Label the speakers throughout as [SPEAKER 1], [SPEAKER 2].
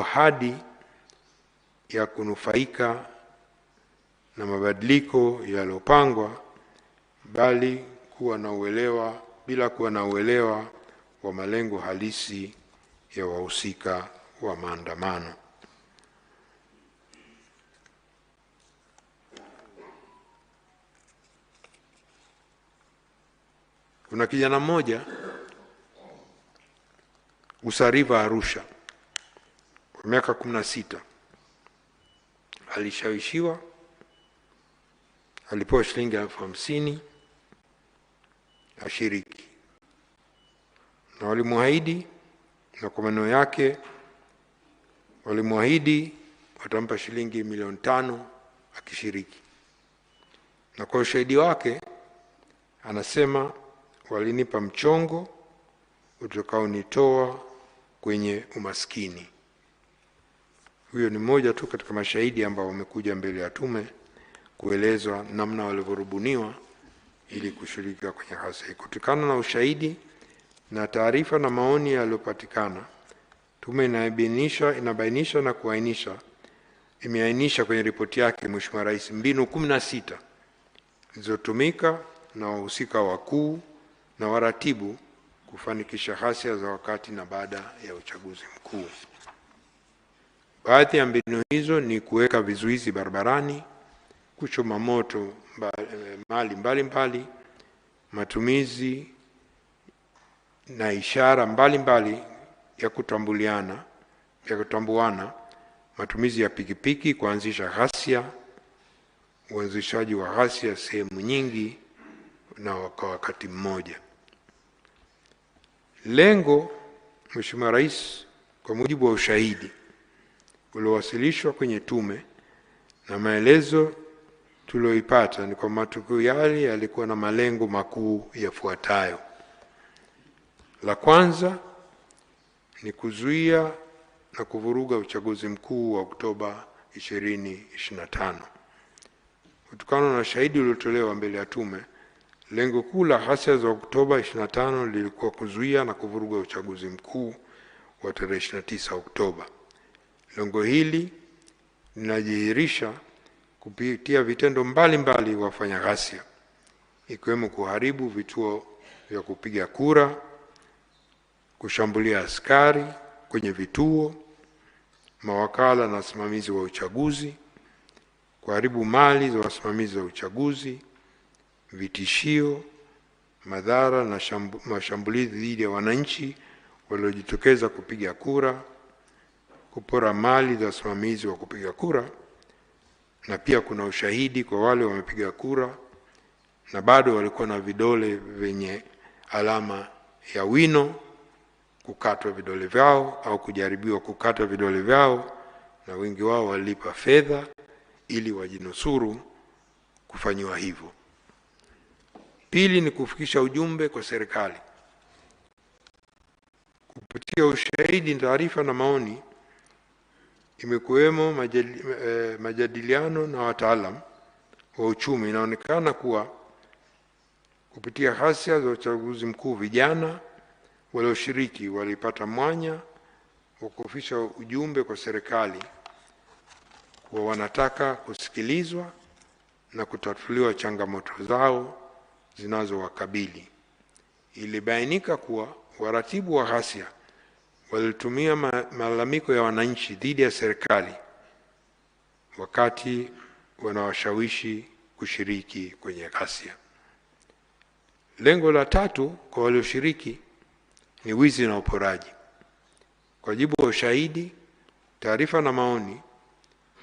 [SPEAKER 1] ahadi ya kunufaika na mabadiliko yaliyopangwa bila kuwa na uelewa wa malengo halisi ya wahusika wa maandamano. Kuna kijana mmoja Usariva Arusha, kwa miaka 16, alishawishiwa, alipewa shilingi 50,000 ashiriki, na walimwahidi, na kwa maneno yake walimwahidi watampa shilingi 5,000,000 akishiriki, na kwa ushahidi wake anasema walinipa mchongo utakaonitoa kwenye umaskini. Huyo ni mmoja tu katika mashahidi ambao wamekuja mbele ya tume kuelezwa namna walivyorubuniwa ili kushiriki kwenye ghasia. Kutokana na ushahidi na taarifa na maoni yaliyopatikana, tume inabainisha na imeainisha kwenye ripoti yake Mheshimiwa Rais mbinu 16 zilizotumika na wahusika wakuu na waratibu kufanikisha ghasia za wakati na baada ya uchaguzi mkuu. Baadhi ya mbinu hizo ni kuweka vizuizi barabarani, kuchoma moto mali mbalimbali, matumizi na ishara mbalimbali ya kutambuana, matumizi ya pikipiki kuanzisha ghasia, uanzishaji wa ghasia sehemu nyingi na kwa wakati mmoja. Lengo, Mheshimiwa Rais, kwa mujibu wa ushahidi uliowasilishwa kwenye tume na maelezo tulioipata, ni kwa matukio yale yalikuwa na malengo makuu yafuatayo. La kwanza ni kuzuia na kuvuruga uchaguzi mkuu wa Oktoba 2025. Kutokana na ushahidi uliotolewa mbele ya tume, lengo kuu la ghasia za Oktoba 25 lilikuwa kuzuia na kuvuruga uchaguzi mkuu wa tarehe 29 Oktoba. Lengo hili linadhihirisha kupitia vitendo mbalimbali wafanya ghasia, ikiwemo kuharibu vituo vya kupiga kura, kushambulia askari kwenye vituo, mawakala na wasimamizi wa uchaguzi, kuharibu mali za wasimamizi wa uchaguzi, vitishio, madhara na mashambulizi dhidi ya wananchi waliojitokeza kupiga kura, kupora mali za wasimamizi wa kupiga kura, na pia kuna ushahidi kwa wale wamepiga kura na bado walikuwa na vidole vyenye alama ya wino, kukatwa vidole vyao au kujaribiwa kukata vidole vyao, na wengi wao walipa fedha ili wajinusuru kufanywa hivyo. Pili ni kufikisha ujumbe kwa serikali. Kupitia ushahidi, taarifa na maoni, imekuwemo majadiliano na wataalamu wa uchumi, inaonekana kuwa kupitia ghasia za uchaguzi mkuu, vijana walioshiriki walipata mwanya wa kufikisha ujumbe kwa serikali kuwa wanataka kusikilizwa na kutatuliwa changamoto zao zinazowakabili. Ilibainika kuwa waratibu wa ghasia walitumia malalamiko ya wananchi dhidi ya serikali wakati wanawashawishi kushiriki kwenye ghasia. Lengo la tatu kwa walioshiriki ni wizi na uporaji. Kwa mujibu wa ushahidi, taarifa na maoni,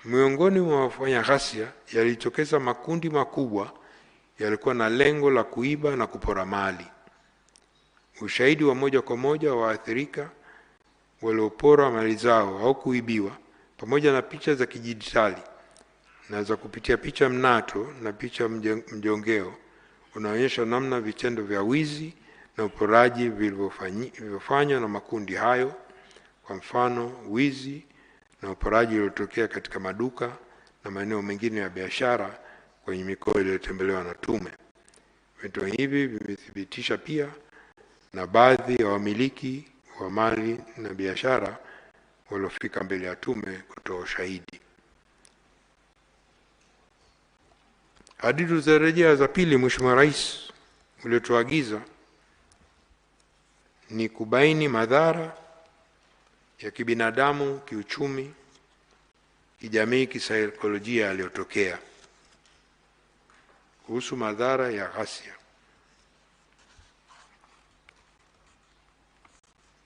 [SPEAKER 1] miongoni mwa wafanya ghasia yalitokeza makundi makubwa yalikuwa na lengo la kuiba na kupora mali. Ushahidi wa moja kwa moja wa waathirika waliopora mali zao au kuibiwa, pamoja na picha za kidijitali na za kupitia picha mnato na picha mjongeo, unaonyesha namna vitendo vya wizi na uporaji vilivyofanywa na makundi hayo. Kwa mfano, wizi na uporaji uliotokea katika maduka na maeneo mengine ya biashara kwenye mikoa iliyotembelewa na tume. Vitendo hivi vimethibitisha pia na baadhi ya wamiliki wa mali na biashara waliofika mbele ya tume kutoa ushahidi. Hadidu za rejea za pili Mheshimiwa Rais uliotuagiza ni kubaini madhara ya kibinadamu, kiuchumi, kijamii, kisaikolojia yaliyotokea. Kuhusu madhara ya ghasia.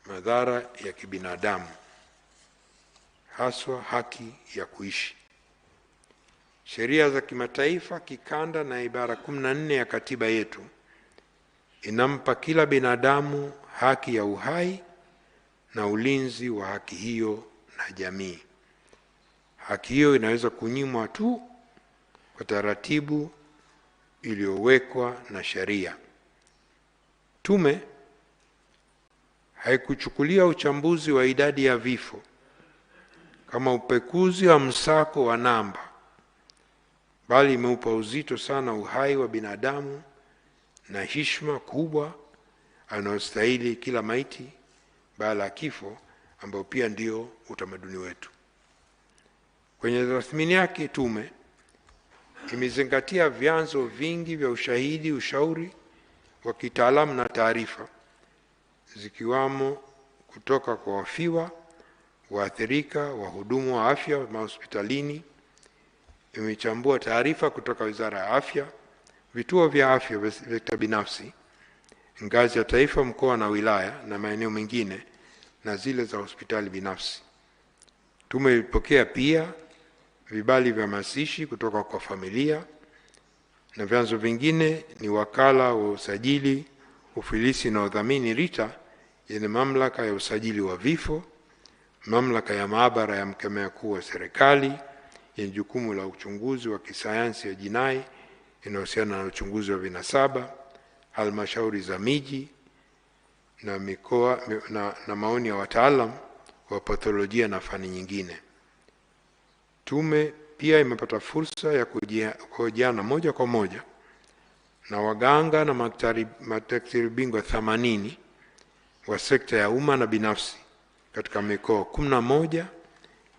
[SPEAKER 1] Madhara ya kibinadamu, haswa haki ya kuishi. Sheria za kimataifa, kikanda na ibara 14 ya katiba yetu inampa kila binadamu haki ya uhai na ulinzi wa haki hiyo na jamii. Haki hiyo inaweza kunyimwa tu kwa taratibu iliyowekwa na sheria. Tume haikuchukulia uchambuzi wa idadi ya vifo kama upekuzi wa msako wa namba, bali imeupa uzito sana uhai wa binadamu na heshima kubwa anayostahili kila maiti baada ya kifo, ambao pia ndio utamaduni wetu. Kwenye tathmini yake, tume imezingatia vyanzo vingi vya ushahidi, ushauri wa kitaalamu na taarifa, zikiwamo kutoka kwa wafiwa, waathirika, wahudumu wa afya mahospitalini. Imechambua taarifa kutoka Wizara ya Afya, vituo vya afya vya binafsi, ngazi ya taifa, mkoa na wilaya na maeneo mengine, na zile za hospitali binafsi. Tume ilipokea pia vibali vya mazishi kutoka kwa familia, na vyanzo vingine ni wakala wa usajili, ufilisi na udhamini RITA yenye mamlaka ya usajili wa vifo, mamlaka ya maabara ya mkemia mkuu wa serikali yenye jukumu la uchunguzi wa kisayansi ya jinai inayohusiana na uchunguzi wa vinasaba, halmashauri za miji na mikoa na maoni ya wataalam wa patholojia na fani nyingine. Tume pia imepata fursa ya kuhojiana moja kwa moja na waganga na madaktari bingwa 80 wa sekta ya umma na binafsi katika mikoa 11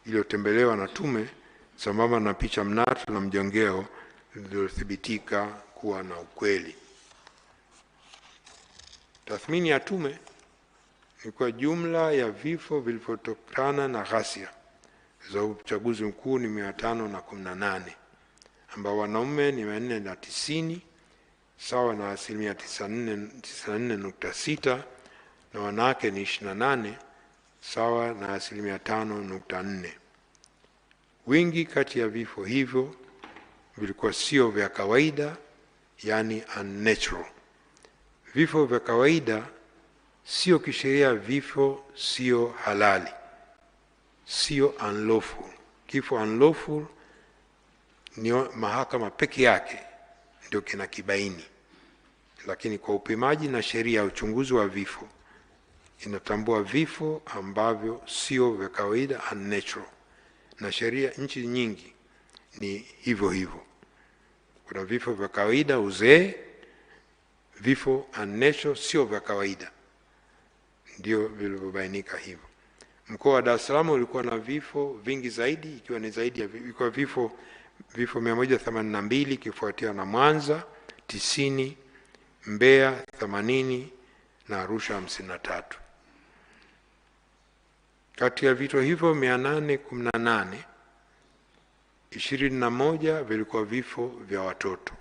[SPEAKER 1] iliyotembelewa na tume, sambamba na picha mnato na mjongeo zilizothibitika kuwa na ukweli. Tathmini ya tume ni kwa jumla ya vifo vilivyotokana na ghasia za uchaguzi mkuu ni 518, ambao wanaume ni 490 sawa na 94.6, na wanawake ni 28 sawa na 5.4. Wingi kati ya vifo hivyo vilikuwa sio vya kawaida, yani unnatural. Vifo vya kawaida sio kisheria, vifo sio halali, sio unlawful. Kifo unlawful ni mahakama peke yake ndio kinakibaini, lakini kwa upimaji na sheria ya uchunguzi wa vifo inatambua vifo ambavyo sio vya kawaida, unnatural, na sheria nchi nyingi ni hivyo hivyo. Kuna vifo vya kawaida, uzee, vifo unnatural sio vya kawaida, ndio vilivyobainika hivyo. Mkoa wa Dar es Salaam ulikuwa na vifo vingi zaidi, ikiwa ni zaidi ya vifo 182, ikifuatiwa na Mwanza 90, Mbeya 80 na Arusha 53. Kati ya vifo hivyo 818, 21 vilikuwa vifo vya watoto.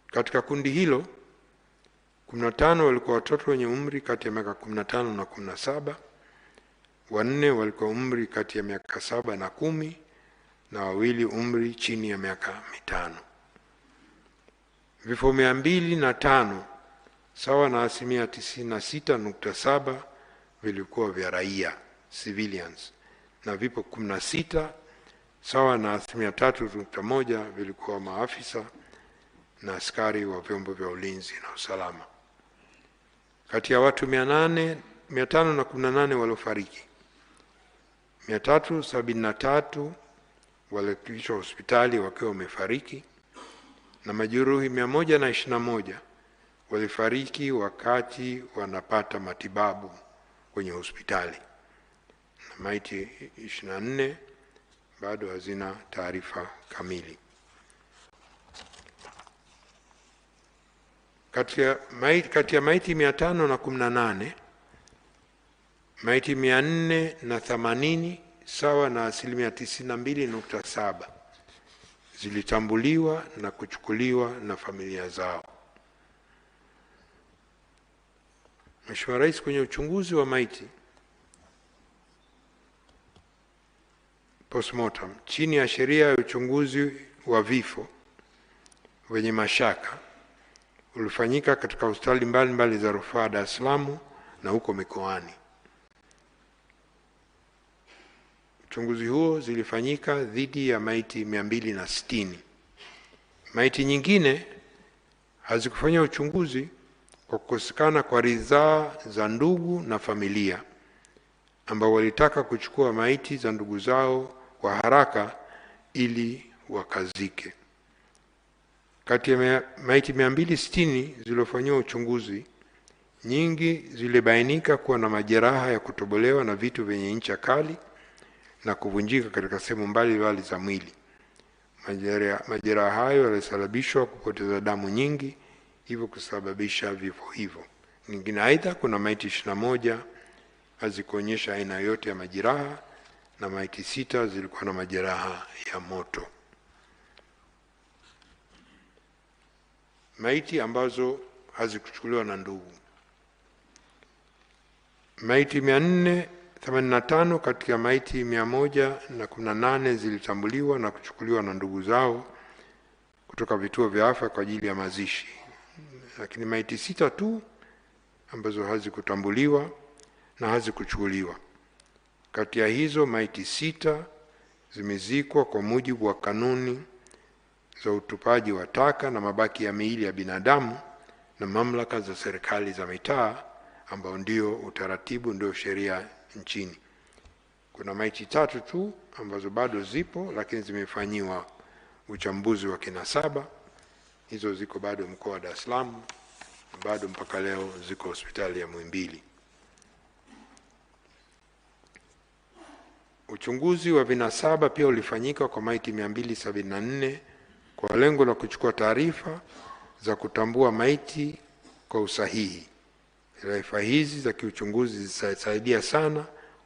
[SPEAKER 1] Katika kundi hilo 15 walikuwa watoto wenye umri kati ya miaka 15 na 17, 4 walikuwa umri kati ya miaka 7 na 10, na 2 umri chini ya miaka 5. Vifo 205 sawa na 96.7 vilikuwa vya raia, civilians, na vifo 16 sawa na 3.1 vilikuwa maafisa na askari wa vyombo vya ulinzi na usalama. Kati ya watu 518 waliofariki, 373 walifikishwa hospitali wakiwa wamefariki, na majeruhi 121 walifariki wakati wanapata matibabu kwenye hospitali. maiti 24 bado hazina taarifa kamili. Kati ya maiti 518, maiti 480 sawa na 92.7 zilitambuliwa na kuchukuliwa na familia zao. Mheshimiwa Rais, kwenye uchunguzi wa maiti postmortem chini ya sheria ya uchunguzi wa vifo wenye mashaka ulifanyika katika hospitali mbalimbali za rufaa Dar es Salaam na huko mikoani. Uchunguzi huo zilifanyika dhidi ya maiti 260. Maiti nyingine hazikufanya uchunguzi kwa kukosekana kwa ridhaa za ndugu na familia ambao walitaka kuchukua maiti za ndugu zao kwa haraka ili wakazike. Kati ya maiti 260 zilizofanywa uchunguzi, nyingi zilibainika kuwa na majeraha ya kutobolewa na vitu vyenye ncha kali na kuvunjika katika sehemu mbalimbali za mwili. Majeraha hayo yalisababishwa kupoteza damu nyingi, hivyo kusababisha vifo hivyo. Nyingine aidha, kuna maiti 21 hazikuonyesha aina yote ya majeraha na maiti 6 zilikuwa na majeraha ya moto. Maiti ambazo hazikuchukuliwa na ndugu. Maiti 485 katika maiti 118 zilitambuliwa na kuchukuliwa na ndugu zao kutoka vituo vya afya kwa ajili ya mazishi. Lakini maiti 6 tu ambazo hazikutambuliwa na hazikuchukuliwa. Kati ya hizo maiti 6 zimezikwa kwa mujibu wa kanuni za utupaji wa taka na mabaki ya miili ya binadamu na mamlaka za serikali za mitaa, ambao ndio utaratibu, ndio sheria nchini. Kuna maiti 3 tu ambazo bado zipo lakini zimefanyiwa uchambuzi wa kinasaba. Hizo ziko bado mkoa wa Dar es Salaam, bado mpaka leo ziko hospitali ya Muhimbili. Uchunguzi wa vinasaba pia ulifanyika kwa maiti 274 kwa lengo la kuchukua taarifa za kutambua maiti kwa usahihi. Taarifa hizi za kiuchunguzi zitasaidia sana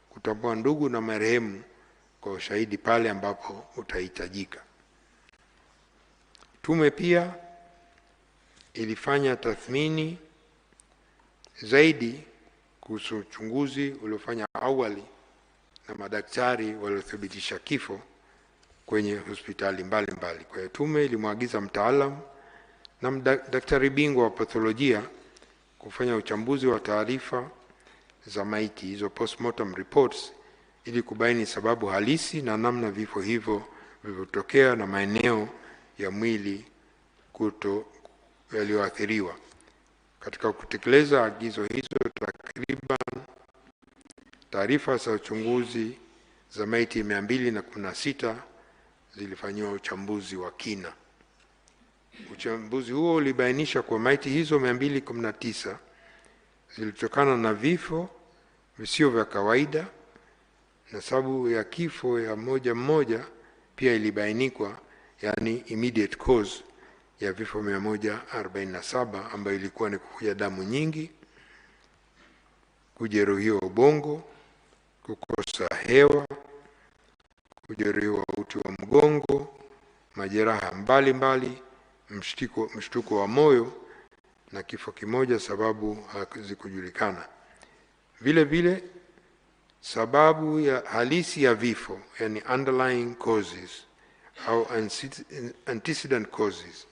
[SPEAKER 1] kutambua ndugu na marehemu kwa ushahidi pale ambapo utahitajika. Tume pia ilifanya tathmini zaidi kuhusu uchunguzi uliofanya awali na madaktari waliothibitisha kifo kwenye hospitali mbalimbali. Kwa hiyo tume ilimwagiza mtaalamu na daktari bingwa wa patholojia kufanya uchambuzi wa taarifa za maiti hizo, postmortem reports, ili kubaini sababu halisi na namna vifo hivyo vilivyotokea na maeneo ya mwili yaliyoathiriwa. Katika kutekeleza agizo hizo, takriban taarifa za uchunguzi za maiti 216 zilifanywa uchambuzi wa kina. Uchambuzi huo ulibainisha kwa maiti hizo 219 zilitokana na vifo visio vya kawaida, na sababu ya kifo ya mmoja pia ilibainikwa, yani immediate cause ya vifo 147, ambayo ilikuwa ni kuvuja damu nyingi, kujeruhiwa ubongo, kukosa hewa, kujeruhiwa uti wa mgongo, majeraha mbalimbali, mshtuko wa moyo na kifo kimoja sababu hazikujulikana. Vile vile sababu ya halisi ya vifo, yani underlying causes au antecedent causes,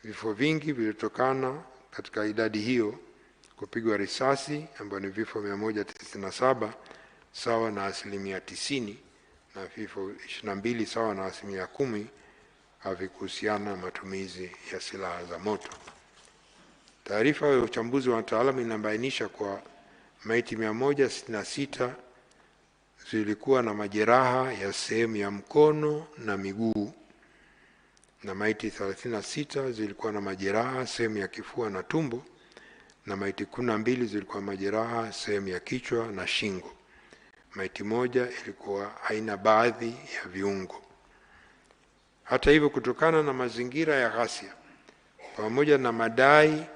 [SPEAKER 1] vifo vingi vilitokana katika idadi hiyo kupigwa risasi, ambayo ni vifo 197 sawa na 90%, na vifo 22 sawa na 10% havikuhusiana na matumizi ya silaha za moto. Taarifa ya uchambuzi wa wataalamu inabainisha kwa maiti 166 zilikuwa na majeraha ya sehemu ya mkono na miguu, na maiti 36 zilikuwa na majeraha sehemu ya kifua na tumbo, na maiti 12 zilikuwa majeraha sehemu ya kichwa na shingo. maiti moja ilikuwa haina baadhi ya viungo. Hata hivyo, kutokana na mazingira ya ghasia pamoja na madai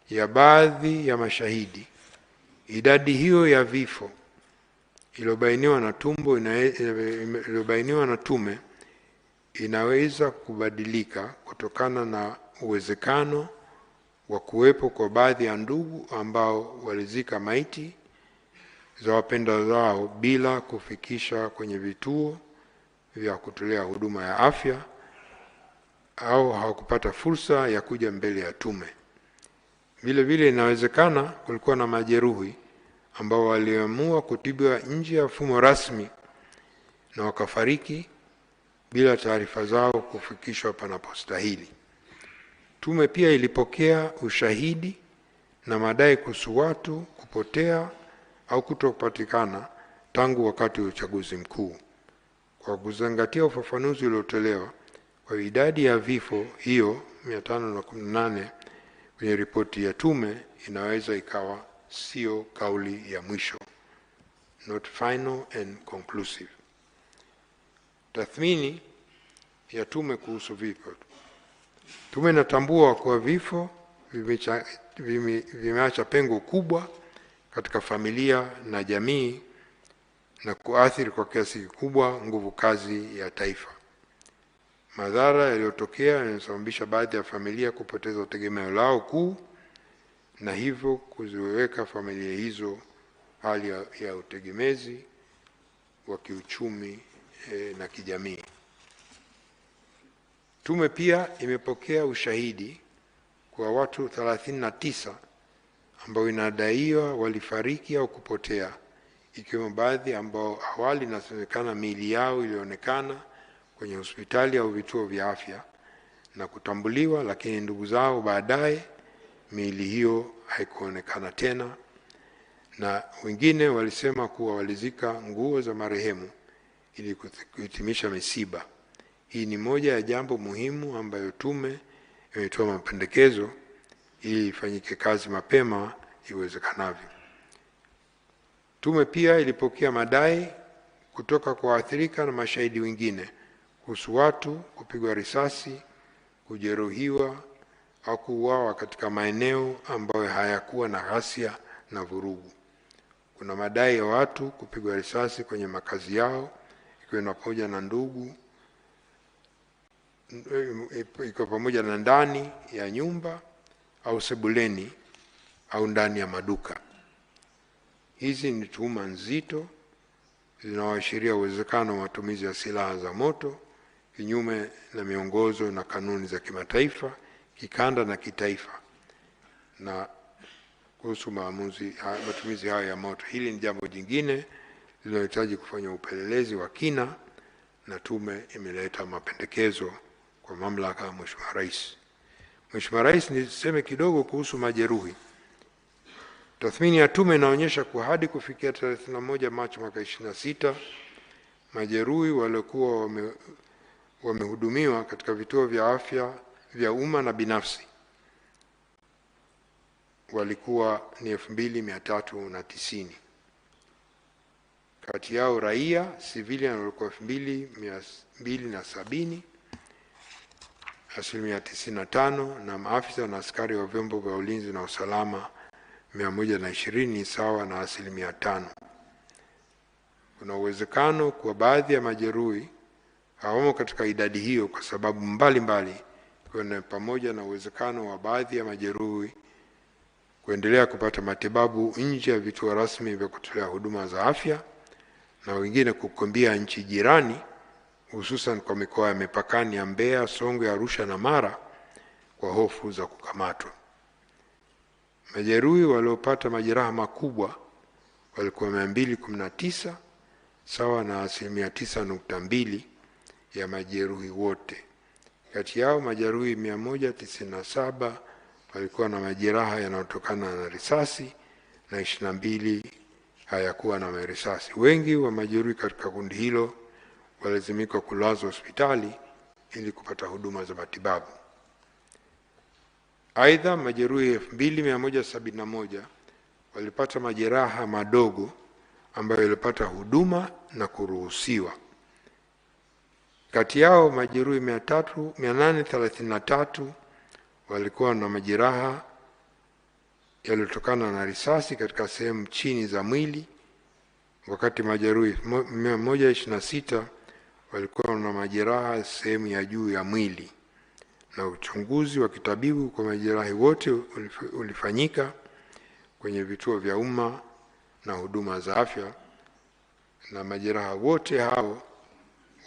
[SPEAKER 1] ya baadhi ya mashahidi, idadi hiyo ya vifo iliyobainiwa na tume inaweza kubadilika kutokana na uwezekano wa kuwepo kwa baadhi ya ndugu ambao walizika maiti za wapendwa zao bila kufikisha kwenye vituo vya kutolea huduma ya afya au hawakupata fursa ya kuja mbele ya tume. Vile vile inawezekana kulikuwa na majeruhi ambao waliamua kutibiwa nje ya mfumo rasmi na wakafariki bila taarifa zao kufikishwa panapostahili. Tume pia ilipokea ushahidi na madai kuhusu watu kupotea au kutopatikana tangu wakati wa uchaguzi mkuu. Kwa kuzingatia ufafanuzi uliotolewa kwa idadi ya vifo hiyo 518 kwenye ripoti ya tume, inaweza ikawa sio kauli ya mwisho, not final and conclusive. Tathmini ya tume kuhusu vifo. Tume inatambua kuwa vifo vimeacha pengo kubwa katika familia na jamii na kuathiri kwa kiasi kikubwa nguvu kazi ya taifa. Madhara yaliyotokea yanasababisha baadhi ya familia kupoteza tegemeo lao kuu na hivyo kuziweka familia hizo hali ya utegemezi wa kiuchumi na kijamii. Tume pia imepokea ushahidi kwa watu 39 ambao inadaiwa walifariki au kupotea, ikiwemo baadhi ambao awali inasemekana miili yao ilionekana kwenye hospitali au vituo vya afya na kutambuliwa, lakini ndugu zao baadaye miili hiyo haikuonekana tena, na wengine walisema kuwa walizika nguo za marehemu ili kuhitimisha misiba. Hii ni moja ya jambo muhimu ambayo tume imetoa mapendekezo ili ifanyike kazi mapema iwezekanavyo. Tume pia ilipokea madai kutoka kwa waathirika na mashahidi wengine kuhusu watu kupigwa risasi, kujeruhiwa au kuuawa katika maeneo ambayo hayakuwa na ghasia na vurugu. Kuna madai ya watu kupigwa risasi kwenye makazi yao, ikiwa pamoja na ndugu, iko pamoja na ndani ya nyumba au sebuleni au ndani ya maduka. Hizi ni tuhuma nzito zinazoashiria uwezekano wa matumizi ya silaha za moto kinyume na miongozo na kanuni za kimataifa, kikanda na kitaifa na kuhusu matumizi haya ya moto. Hili ni jambo jingine linalohitaji kufanya upelelezi wa kina, na tume imeleta mapendekezo kwa mamlaka ya Mheshimiwa Rais. Mheshimiwa Rais, niseme kidogo kuhusu majeruhi. Tathmini ya tume inaonyesha kuwa hadi kufikia 31 Machi mwaka 2026, majeruhi waliokuwa wamehudumiwa katika vituo vya afya vya umma na binafsi walikuwa ni 2390. Kati yao raia civilian walikuwa 2270, 95%, na maafisa na askari wa vyombo vya ulinzi na usalama 120, sawa na 5%. Kuna uwezekano kwa baadhi ya majeruhi hawamo katika idadi hiyo kwa sababu mbalimbali, kwa pamoja na uwezekano wa baadhi ya majeruhi kuendelea kupata matibabu nje ya vituo rasmi vya kutolea huduma za afya na wengine kukimbia nchi jirani, hususan kwa mikoa ya mipakani ya Mbeya, Songwe, Arusha na Mara kwa hofu za kukamatwa. Majeruhi waliopata majeraha makubwa walikuwa 219, sawa na 9.2% ya majeruhi wote. Kati yao majeruhi 197 walikuwa na majeraha yanayotokana na risasi na 22 hayakuwa na risasi. Wengi wa majeruhi katika kundi hilo walazimika kulazwa hospitali ili kupata huduma za matibabu. Aidha, majeruhi 2171 walipata majeraha madogo ambayo ilipata huduma na kuruhusiwa. Kati yao majeruhi 833 walikuwa na majeraha yaliyotokana na risasi katika sehemu chini za mwili, wakati majeruhi 126 walikuwa na majeraha sehemu ya juu ya mwili. Na uchunguzi wa kitabibu kwa majeraha wote ulifanyika kwenye vituo vya umma na huduma za afya, na majeraha wote hao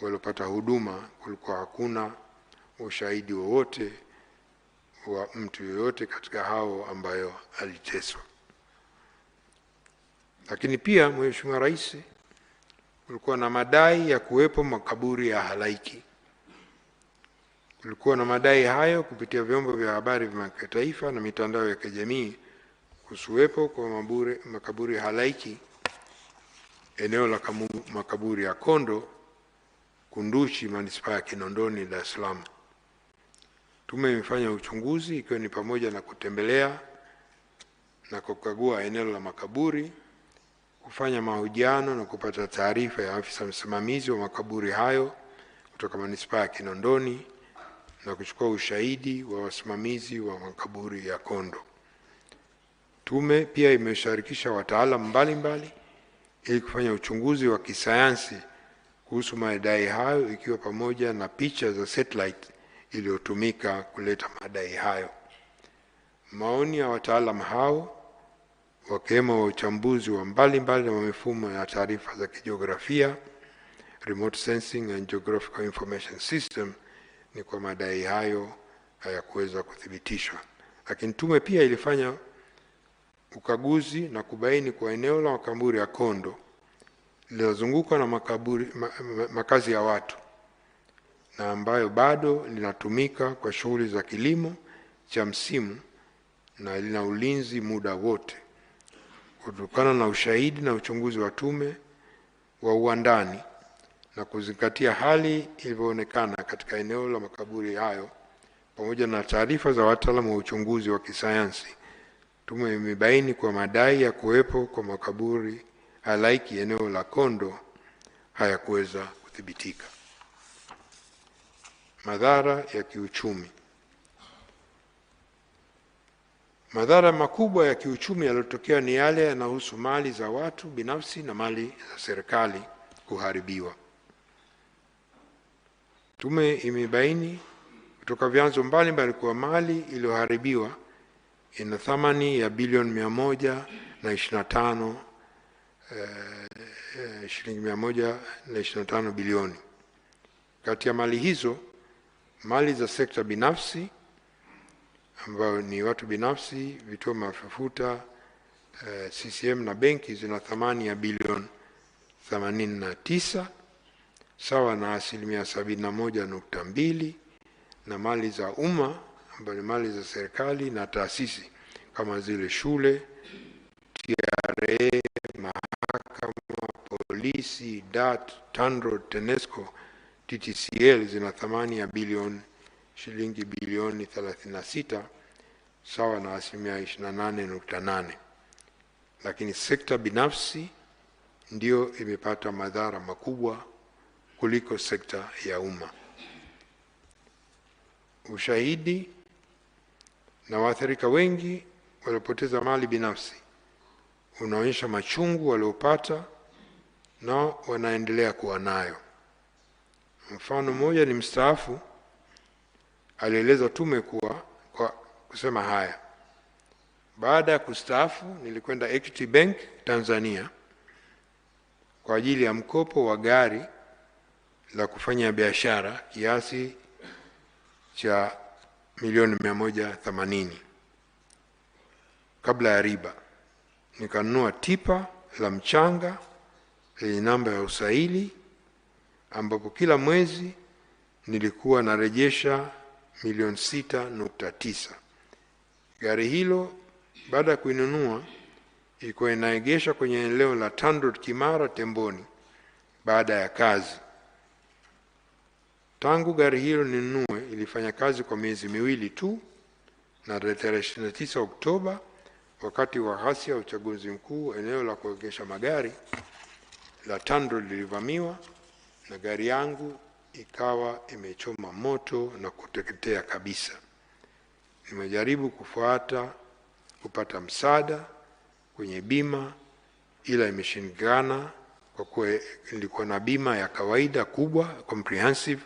[SPEAKER 1] waliopata huduma kulikuwa hakuna ushahidi wowote wa mtu yoyote katika hao ambayo aliteswa. Lakini pia Mheshimiwa Rais, kulikuwa na madai ya kuwepo makaburi ya halaiki. Kulikuwa na madai hayo kupitia vyombo vya habari vya kitaifa na mitandao ya kijamii kusuwepo kwa makaburi halaiki eneo la makaburi ya Kondo, Kunduchi, manispaa ya Kinondoni, Dar es Salaam. Tume imefanya uchunguzi ikiwa ni pamoja na kutembelea na kukagua eneo la makaburi, kufanya mahojiano na kupata taarifa ya afisa msimamizi wa makaburi hayo kutoka manispaa ya Kinondoni na kuchukua ushahidi wa wasimamizi wa makaburi ya Kondo. Tume pia imeshirikisha wataalamu mbalimbali ili kufanya uchunguzi wa kisayansi kuhusu madai hayo, ikiwa pamoja na picha za satellite iliyotumika kuleta madai hayo. Maoni ya wataalamu hao, wakiwemo wa uchambuzi wa mbalimbali wa mifumo ya taarifa za kijiografia, remote sensing and geographical information system, ni kwa madai hayo hayakuweza kuthibitishwa. Lakini tume pia ilifanya ukaguzi na kubaini kwa eneo la makaburi ya Kondo lililozungukwa na makazi ya watu na ambayo bado linatumika kwa shughuli za kilimo cha msimu na lina ulinzi muda wote. Kutokana na ushahidi na uchunguzi wa tume wa uandani na kuzingatia hali ilivyoonekana katika eneo la makaburi hayo pamoja na taarifa za wataalamu wa uchunguzi wa kisayansi, tume imebaini kwa madai ya kuwepo kwa makaburi halaiki eneo la Kondo hayakuweza kuthibitika. Madhara ya kiuchumi. Madhara makubwa ya kiuchumi yaliyotokea ni yale yanayohusu mali za watu binafsi na mali za serikali kuharibiwa. Tume imebaini kutoka vyanzo mbalimbali kuwa mali iliyoharibiwa ina thamani ya bilioni 125 shilingi 125 bilioni. Kati ya mali hizo, mali za sekta binafsi ambayo ni watu binafsi, vituo vya mafuta, CCM na benki zina thamani ya bilioni 89 sawa na 71.2, na mali za umma ambazo ni mali za serikali na taasisi kama zile shule, TRA, mahakama, polisi, DART, TANROADS, TANESCO, TTCL zina thamani ya shilingi bilioni 36 sawa na 28.8. Lakini sekta binafsi ndio imepata madhara makubwa kuliko sekta ya umma. Ushahidi na waathirika wengi waliopoteza mali binafsi unaonyesha machungu waliopata na wanaendelea kuwa nayo. Mfano mmoja ni mstaafu alieleza tume kwa kusema haya: baada ya kustaafu nilikwenda Equity Bank Tanzania kwa ajili ya mkopo wa gari la kufanya biashara kiasi cha milioni 180 kabla ya riba. Nikanunua tipa la mchanga lenye namba ya usaili ambapo kila mwezi nilikuwa narejesha milioni 6.9. Gari hilo baada ya kuinunua ilikuwa inaegesha kwenye eneo la TANROADS Kimara Temboni baada ya kazi. Tangu gari hilo ninunue ilifanya kazi kwa miezi miwili tu, na tarehe 29 Oktoba wakati wa ghasia ya uchaguzi mkuu eneo la kuegesha magari la TANROADS lilivamiwa na gari yangu ikawa imechoma moto na kuteketea kabisa. Nimejaribu kupata msaada kwenye bima, ila imeshindikana kwa kuwa nilikuwa na bima ya kawaida kubwa comprehensive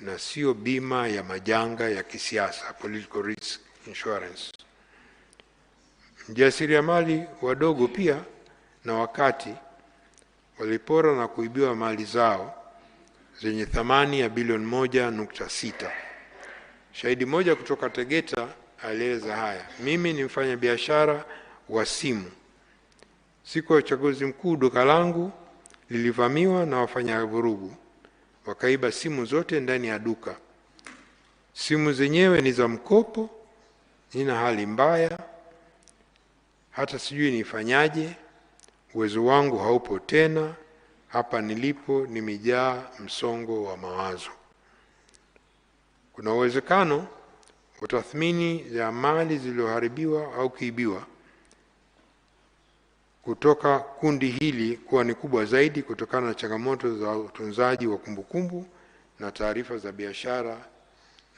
[SPEAKER 1] na sio bima ya majanga ya kisiasa, political risk insurance. Mjasiriamali wadogo pia na wakati walipora na kuibiwa mali zao zenye thamani ya bilioni 1.6. Shahidi moja kutoka Tegeta alieleza haya: mimi ni mfanya biashara wa simu. Siku ya uchaguzi mkuu duka langu lilivamiwa na wafanya vurugu, wakaiba simu zote ndani ya duka. Simu zenyewe ni za mkopo, nina hali mbaya, hata sijui nifanyaje, uwezo wangu haupo tena, hapa nilipo nimejaa msongo wa mawazo. Kuna uwezekano utathmini ya mali zilizoharibiwa au kuibiwa kutoka kundi hili kuwa ni kubwa zaidi kutokana na changamoto za utunzaji wa kumbukumbu na taarifa za biashara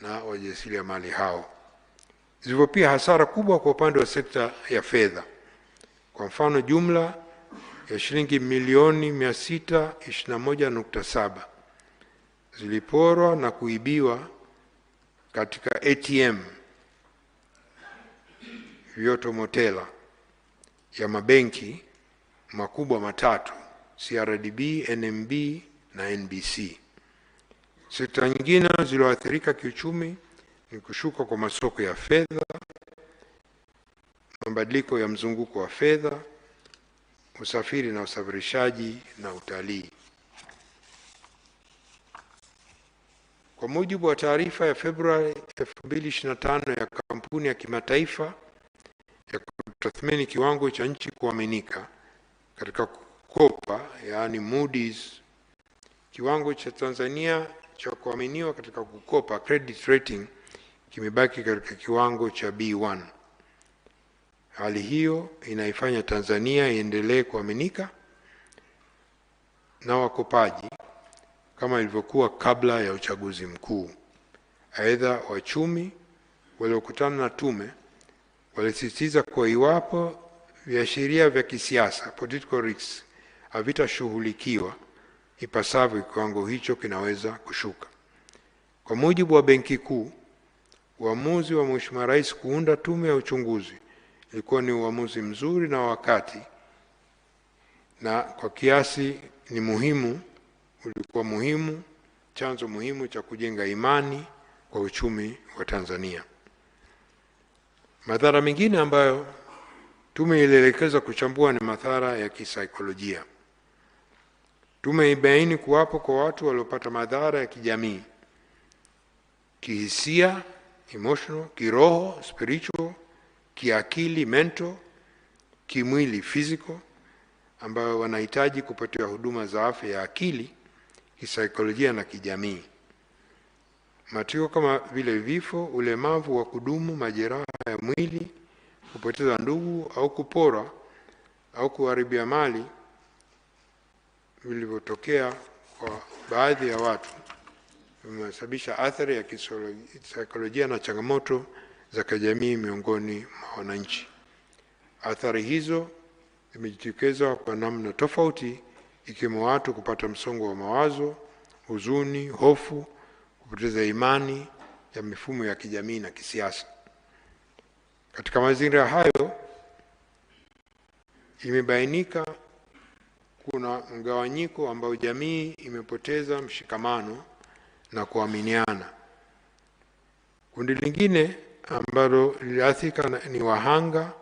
[SPEAKER 1] na wajasiriamali hao. Zilivyo pia hasara kubwa kwa upande wa sekta ya fedha. Kwa mfano, jumla ya shilingi milioni 621.7 ziliporwa na kuibiwa katika ATM, Vioto Motela ya mabenki makubwa matatu, CRDB, NMB na NBC. Sekta nyingine zilizoathirika kiuchumi ni kushuka kwa masoko ya fedha, mabadiliko ya mzunguko wa fedha, usafiri na usafirishaji na utalii. Kwa mujibu wa taarifa ya Februari 2025 ya kampuni ya kimataifa ya kutathmini kiwango cha nchi kuaminika katika kukopa, yaani Moody's, kiwango cha Tanzania cha kuaminiwa katika kukopa, credit rating, kimebaki katika kiwango cha B1. Hali hiyo inaifanya Tanzania iendelee kuaminika na wakopaji kama ilivyokuwa kabla ya uchaguzi mkuu. Aidha, wachumi waliokutana na tume walisisitiza kwa iwapo viashiria vya kisiasa, political risks, havitashughulikiwa ipasavyo, kiwango hicho kinaweza kushuka. Kwa mujibu wa Benki Kuu, uamuzi wa Mheshimiwa Rais kuunda tume ya uchunguzi ilikuwa ni uamuzi mzuri na wakati, na kwa kiasi ni muhimu, ulikuwa muhimu, chanzo muhimu cha kujenga imani kwa uchumi wa Tanzania. Madhara mengine ambayo tume ilielekeza kuchambua ni madhara ya kisaikolojia. Tume ibaini kuwapo kwa watu waliopata madhara ya kijamii, kihisia, emotional, kiroho, spiritual, kiakili, mental, kimwili, physical, ambayo wanahitaji kupatiwa huduma za afya ya akili, kisaikolojia na kijamii. Matokeo kama vile vifo, ulemavu wa kudumu, majeraha ya mwili, kupoteza ndugu au kupora au kuharibia mali vilivyotokea kwa baadhi ya watu vimesababisha athari ya kisaikolojia na changamoto za kijamii miongoni mwa wananchi. Athari hizo zimejitokeza kwa namna tofauti, ikiwemo watu kupata msongo wa mawazo, huzuni, hofu, kupoteza imani ya mifumo ya kijamii na kisiasa. Katika mazingira hayo, imebainika kuna mgawanyiko ambao jamii imepoteza mshikamano na kuaminiana. Kundi lingine ambalo liliathirika ni wahanga,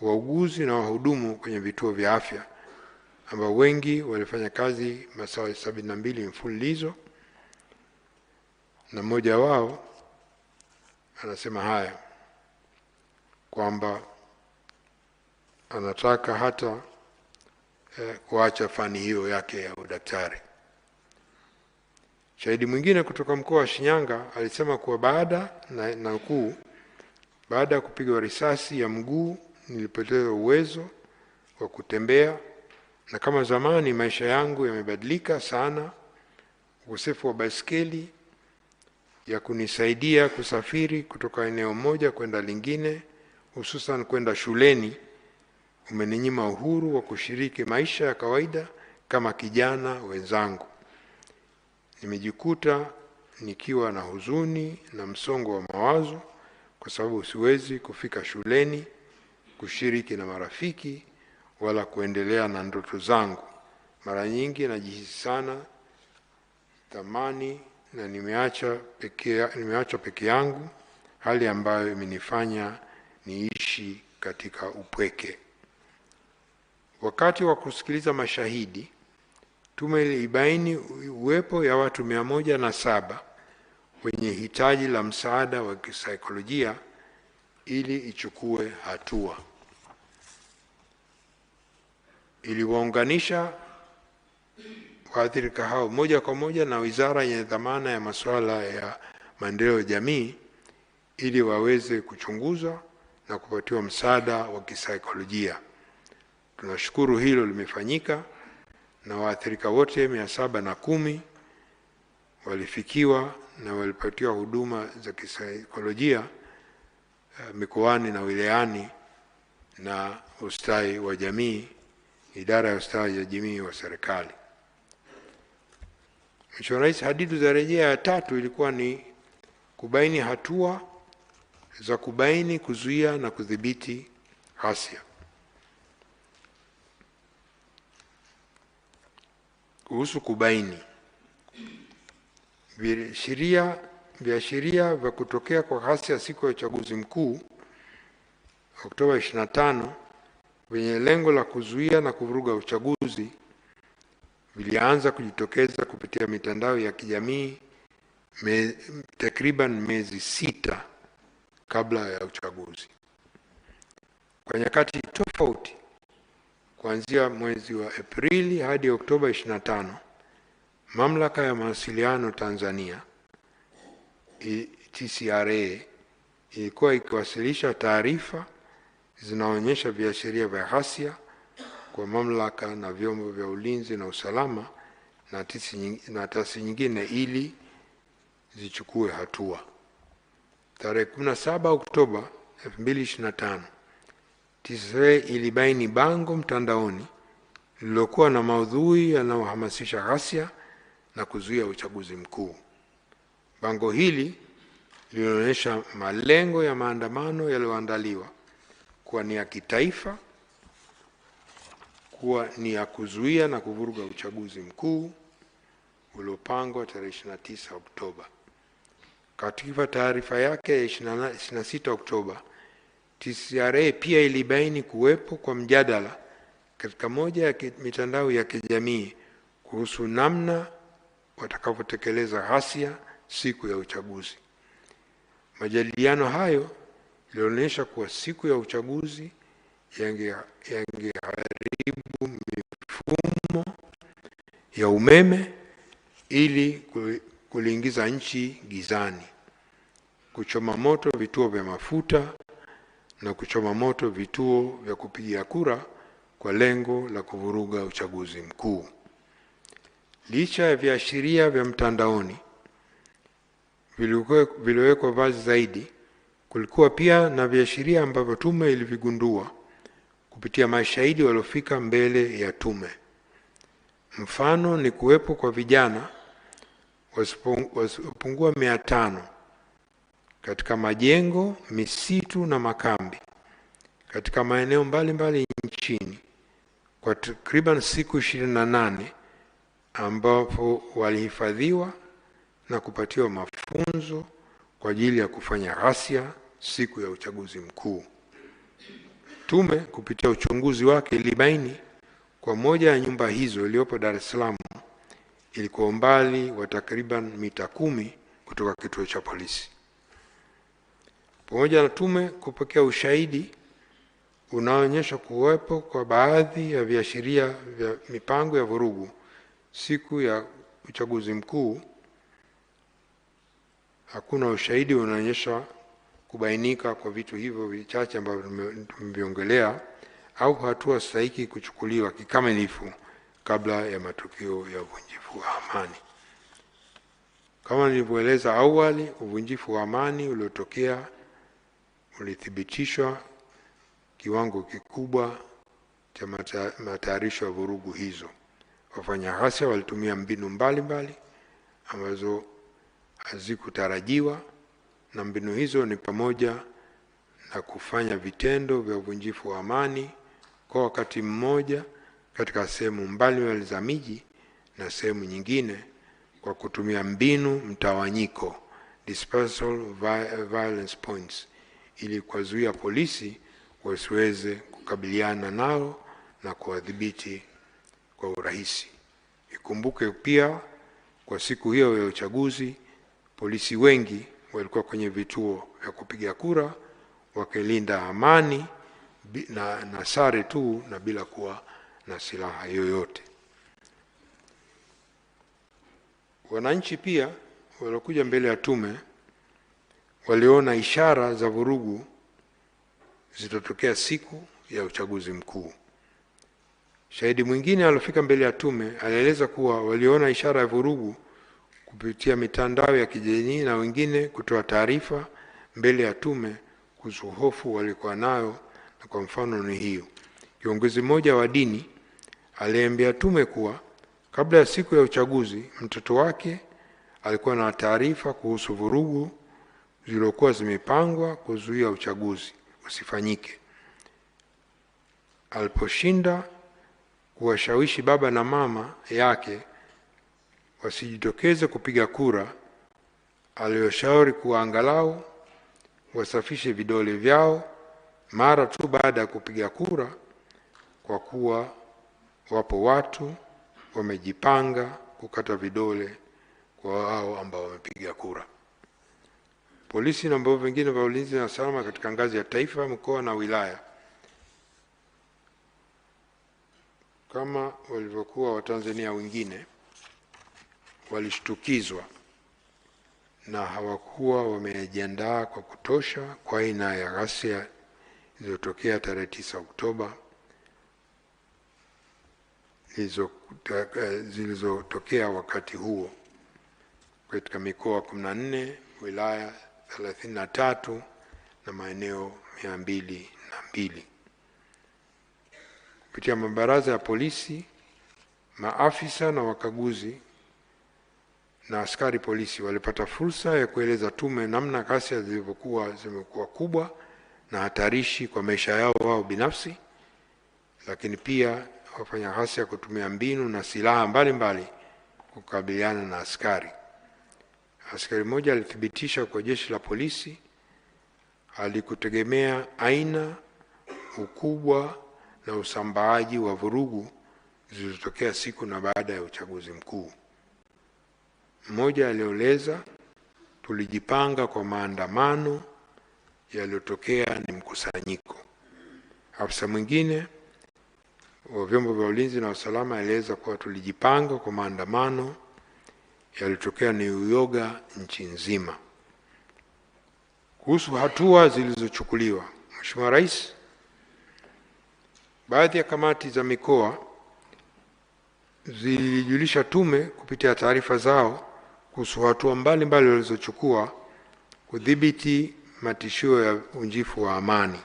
[SPEAKER 1] wauguzi na wahudumu kwenye vituo vya afya, ambao wengi walifanya kazi masaa 72 mfululizo, na mmoja wao anasema haya kwamba anataka hata kuacha fani hiyo yake ya udaktari. Shahidi mwingine kutoka mkoa wa Shinyanga alisema kuwa baada ya kupigwa risasi ya mguu nilipoteza uwezo wa kutembea na kama zamani maisha yangu yamebadilika sana. Ukosefu wa baiskeli ya kunisaidia kusafiri kutoka eneo moja kwenda lingine, hususan kwenda shuleni, umeninyima uhuru wa kushiriki maisha ya kawaida kama kijana wenzangu. Nimejikuta nikiwa na huzuni na msongo wa mawazo kwa sababu siwezi kufika shuleni, kushiriki na marafiki, wala kuendelea na ndoto zangu. Mara nyingi najihisi sana thamani na nimeachwa peke yangu, hali ambayo imenifanya niishi katika upweke. Wakati wa kusikiliza mashahidi, tume ilibaini uwepo ya watu 107 wenye hitaji la msaada wa kisaikolojia ili ichukue hatua. Iliwaunganisha waathirika hao moja kwa moja na wizara yenye dhamana ya masuala ya maendeleo ya jamii ili waweze kuchunguzwa na kupatiwa msaada wa kisaikolojia. Tunashukuru hilo limefanyika na waathirika wote 710 walifikiwa na walipatiwa huduma za kisaikolojia mikoani na wilayani na ustawi wa jamii, idara ya ustawi wa jamii wa serikali. Mheshimiwa Rais, hadidu za rejea ya 3 ilikuwa ni kubaini hatua za kubaini, kuzuia na kudhibiti ghasia. Kuhusu kubaini, viashiria vya kutokea kwa ghasia siku ya uchaguzi mkuu Oktoba 25 vyenye lengo la kuzuia na kuvuruga uchaguzi vilianza kujitokeza kupitia mitandao ya kijamii takriban miezi 6 kabla ya uchaguzi. Kwa nyakati tofauti, kuanzia mwezi wa Aprili hadi Oktoba 25, Mamlaka ya Mawasiliano Tanzania TCRA ilikuwa ikiwasilisha taarifa zinaonyesha viashiria vya ghasia kwa mamlaka na vyombo vya ulinzi na usalama na taasisi nyingine ili zichukue hatua. Tarehe 17 Oktoba 2025, TCRA ilibaini bango mtandaoni lililokuwa na maudhui yanayohamasisha ghasia na kuzuia uchaguzi mkuu. Bango hili lilionyesha malengo ya maandamano yaliyoandaliwa kuwa ni ya kitaifa, kuwa ni ya kuzuia na kuvuruga uchaguzi mkuu uliopangwa tarehe 29 Oktoba. Katika taarifa yake ya 26 Oktoba, TCRA pia ilibaini kuwepo kwa mjadala katika moja ya mitandao ya kijamii kuhusu namna watakavyotekeleza ghasia siku ya uchaguzi. Majadiliano hayo yalionyesha kuwa siku ya uchaguzi yangeharibu mifumo ya umeme ili kuliingiza nchi gizani, kuchoma moto vituo vya mafuta na kuchoma moto vituo vya kupigia kura kwa lengo la kuvuruga uchaguzi mkuu. Licha ya viashiria vya mtandaoni viliwekwa wazi zaidi, kulikuwa pia na viashiria ambavyo tume ilivigundua kupitia mashahidi waliofika mbele ya tume. Mfano ni kuwepo kwa vijana wasiopungua 500 katika majengo, misitu na makambi katika maeneo mbalimbali nchini kwa takriban siku 28 ambapo walihifadhiwa na kupatiwa mafunzo kwa ajili ya kufanya ghasia siku ya uchaguzi mkuu. Tume kupitia uchunguzi wake ilibaini kwa moja ya nyumba hizo iliyopo Dar es Salaam ilikuwa umbali wa takriban mita 10 kutoka kituo cha polisi. Pamoja na tume kupokea ushahidi unaonyesha kuwepo kwa baadhi ya viashiria vya mipango ya vurugu siku ya uchaguzi mkuu, hakuna ushahidi unaonyesha kubainika kwa vitu hivyo vichache ambavyo tumeviongelea au hatua stahiki kuchukuliwa kikamilifu kabla ya matukio ya uvunjifu wa amani. Kama nilivyoeleza awali, uvunjifu wa amani uliotokea ulithibitishwa kiwango kikubwa cha matayarisho ya vurugu hizo. Wafanya ghasia walitumia mbinu mbalimbali ambazo hazikutarajiwa, na mbinu hizo ni pamoja na kufanya vitendo vya uvunjifu wa amani kwa wakati mmoja katika sehemu mbalimbali za miji na sehemu nyingine kwa kutumia mbinu mtawanyiko, dispersal violence points, ili kuzuia polisi wasiweze kukabiliana nao na kuwadhibiti kwa urahisi. Ikumbuke pia kwa siku hiyo ya uchaguzi, polisi wengi walikuwa kwenye vituo vya kupiga kura wakilinda amani na sare tu na bila kuwa na silaha yoyote. Wananchi pia waliokuja mbele ya tume waliona ishara za vurugu zitatokea siku ya uchaguzi mkuu. Shahidi mwingine aliyofika mbele ya tume alieleza kuwa waliona ishara ya vurugu kupitia mitandao ya kijamii na wengine kutoa taarifa mbele ya tume kuhusu hofu walikuwa nayo, na kwa mfano ni hiyo. Kiongozi mmoja wa dini aliambia tume kuwa kabla ya siku ya uchaguzi mtoto wake alikuwa na taarifa kuhusu vurugu zilizokuwa zimepangwa kuzuia uchaguzi usifanyike. Aliposhinda kuwashawishi baba na mama yake wasijitokeze kupiga kura, aliwashauri kuwa angalau wasafishe vidole vyao mara tu baada ya kupiga kura, kwa kuwa wapo watu wamejipanga kukata vidole kwa hao ambao wamepiga kura. Polisi na vyombo vingine vya ulinzi na usalama katika ngazi ya taifa, mkoa na wilaya, kama walivyokuwa Watanzania wengine, walishtukizwa na hawakuwa wamejiandaa kwa kutosha kwa aina ya ghasia zilizotokea tarehe 9 Oktoba zilizotokea wakati huo katika mikoa 14, wilaya 33 na maeneo 202. Kupitia mabaraza ya polisi, maafisa na wakaguzi na askari polisi walipata fursa ya kueleza tume namna ghasia zimekuwa kubwa na hatarishi kwa maisha yao wao binafsi, lakini pia wafanya ghasia kutumia mbinu na silaha mbalimbali kukabiliana na askari. Askari mmoja alithibitisha kwa jeshi la polisi alikutegemea aina, ukubwa na usambaaji wa vurugu zilizotokea siku na baada ya uchaguzi mkuu. Mmoja alieleza, tulijipanga kwa maandamano yaliyotokea ni mkusanyiko. Afisa mwingine wa vyombo vya ulinzi na usalama alieleza kuwa tulijipanga kwa maandamano yaliyotokea ni uyoga nchi nzima. Kuhusu hatua zilizochukuliwa, Mheshimiwa Rais, baadhi ya kamati za mikoa zilijulisha tume kupitia taarifa zao kuhusu hatua mbalimbali walizochukua kudhibiti matishio ya uvunjifu wa amani.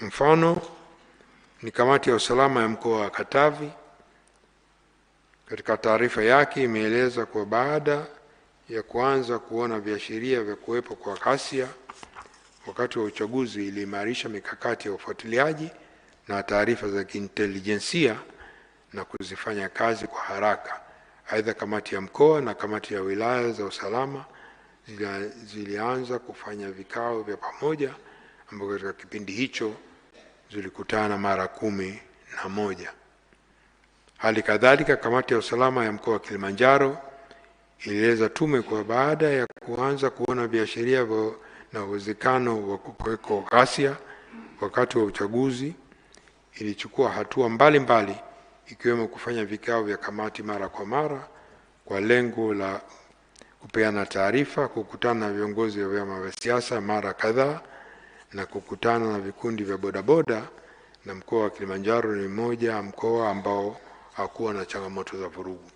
[SPEAKER 1] Mfano ni kamati ya usalama ya mkoa wa Katavi. Katika taarifa yake imeeleza kwa baada ya kuanza kuona viashiria vya kuwepo kwa ghasia wakati wa uchaguzi, iliimarisha mikakati ya ufuatiliaji na taarifa za kiintelijensia na kuzifanya kazi kwa haraka. Aidha, kamati ya mkoa na kamati ya wilaya za usalama zilianza kufanya vikao vya pamoja ambao katika kipindi hicho zilikutana mara 11. Hali kadhalika, kamati ya usalama ya mkoa wa Kilimanjaro ilieleza tume kwa baada ya kuanza kuona viashiria na uwezekano wa kuwepo ghasia wakati wa uchaguzi, ilichukua hatua mbalimbali ikiwemo kufanya vikao vya kamati mara kwa mara kwa lengo la kupeana taarifa, kukutana na viongozi wa vyama vya siasa mara kadhaa, na kukutana na vikundi vya bodaboda na mkoa wa Kilimanjaro ni mmoja mkoa ambao hakuwa na changamoto za vurugu.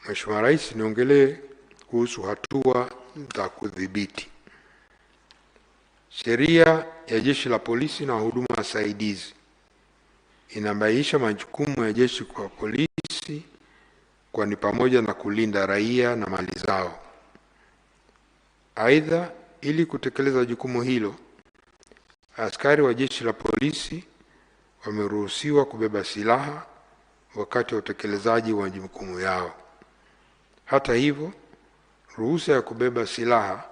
[SPEAKER 1] Mheshimiwa Rais, niongelee kuhusu hatua za kudhibiti. Sheria ya Jeshi la Polisi na huduma wasaidizi inabainisha majukumu ya jeshi kwa polisi, kwa ni pamoja na kulinda raia na mali zao. Aidha, ili kutekeleza jukumu hilo, askari wa Jeshi la Polisi wameruhusiwa kubeba silaha wakati wa utekelezaji wa majukumu yao. Hata hivyo, ruhusa ya kubeba silaha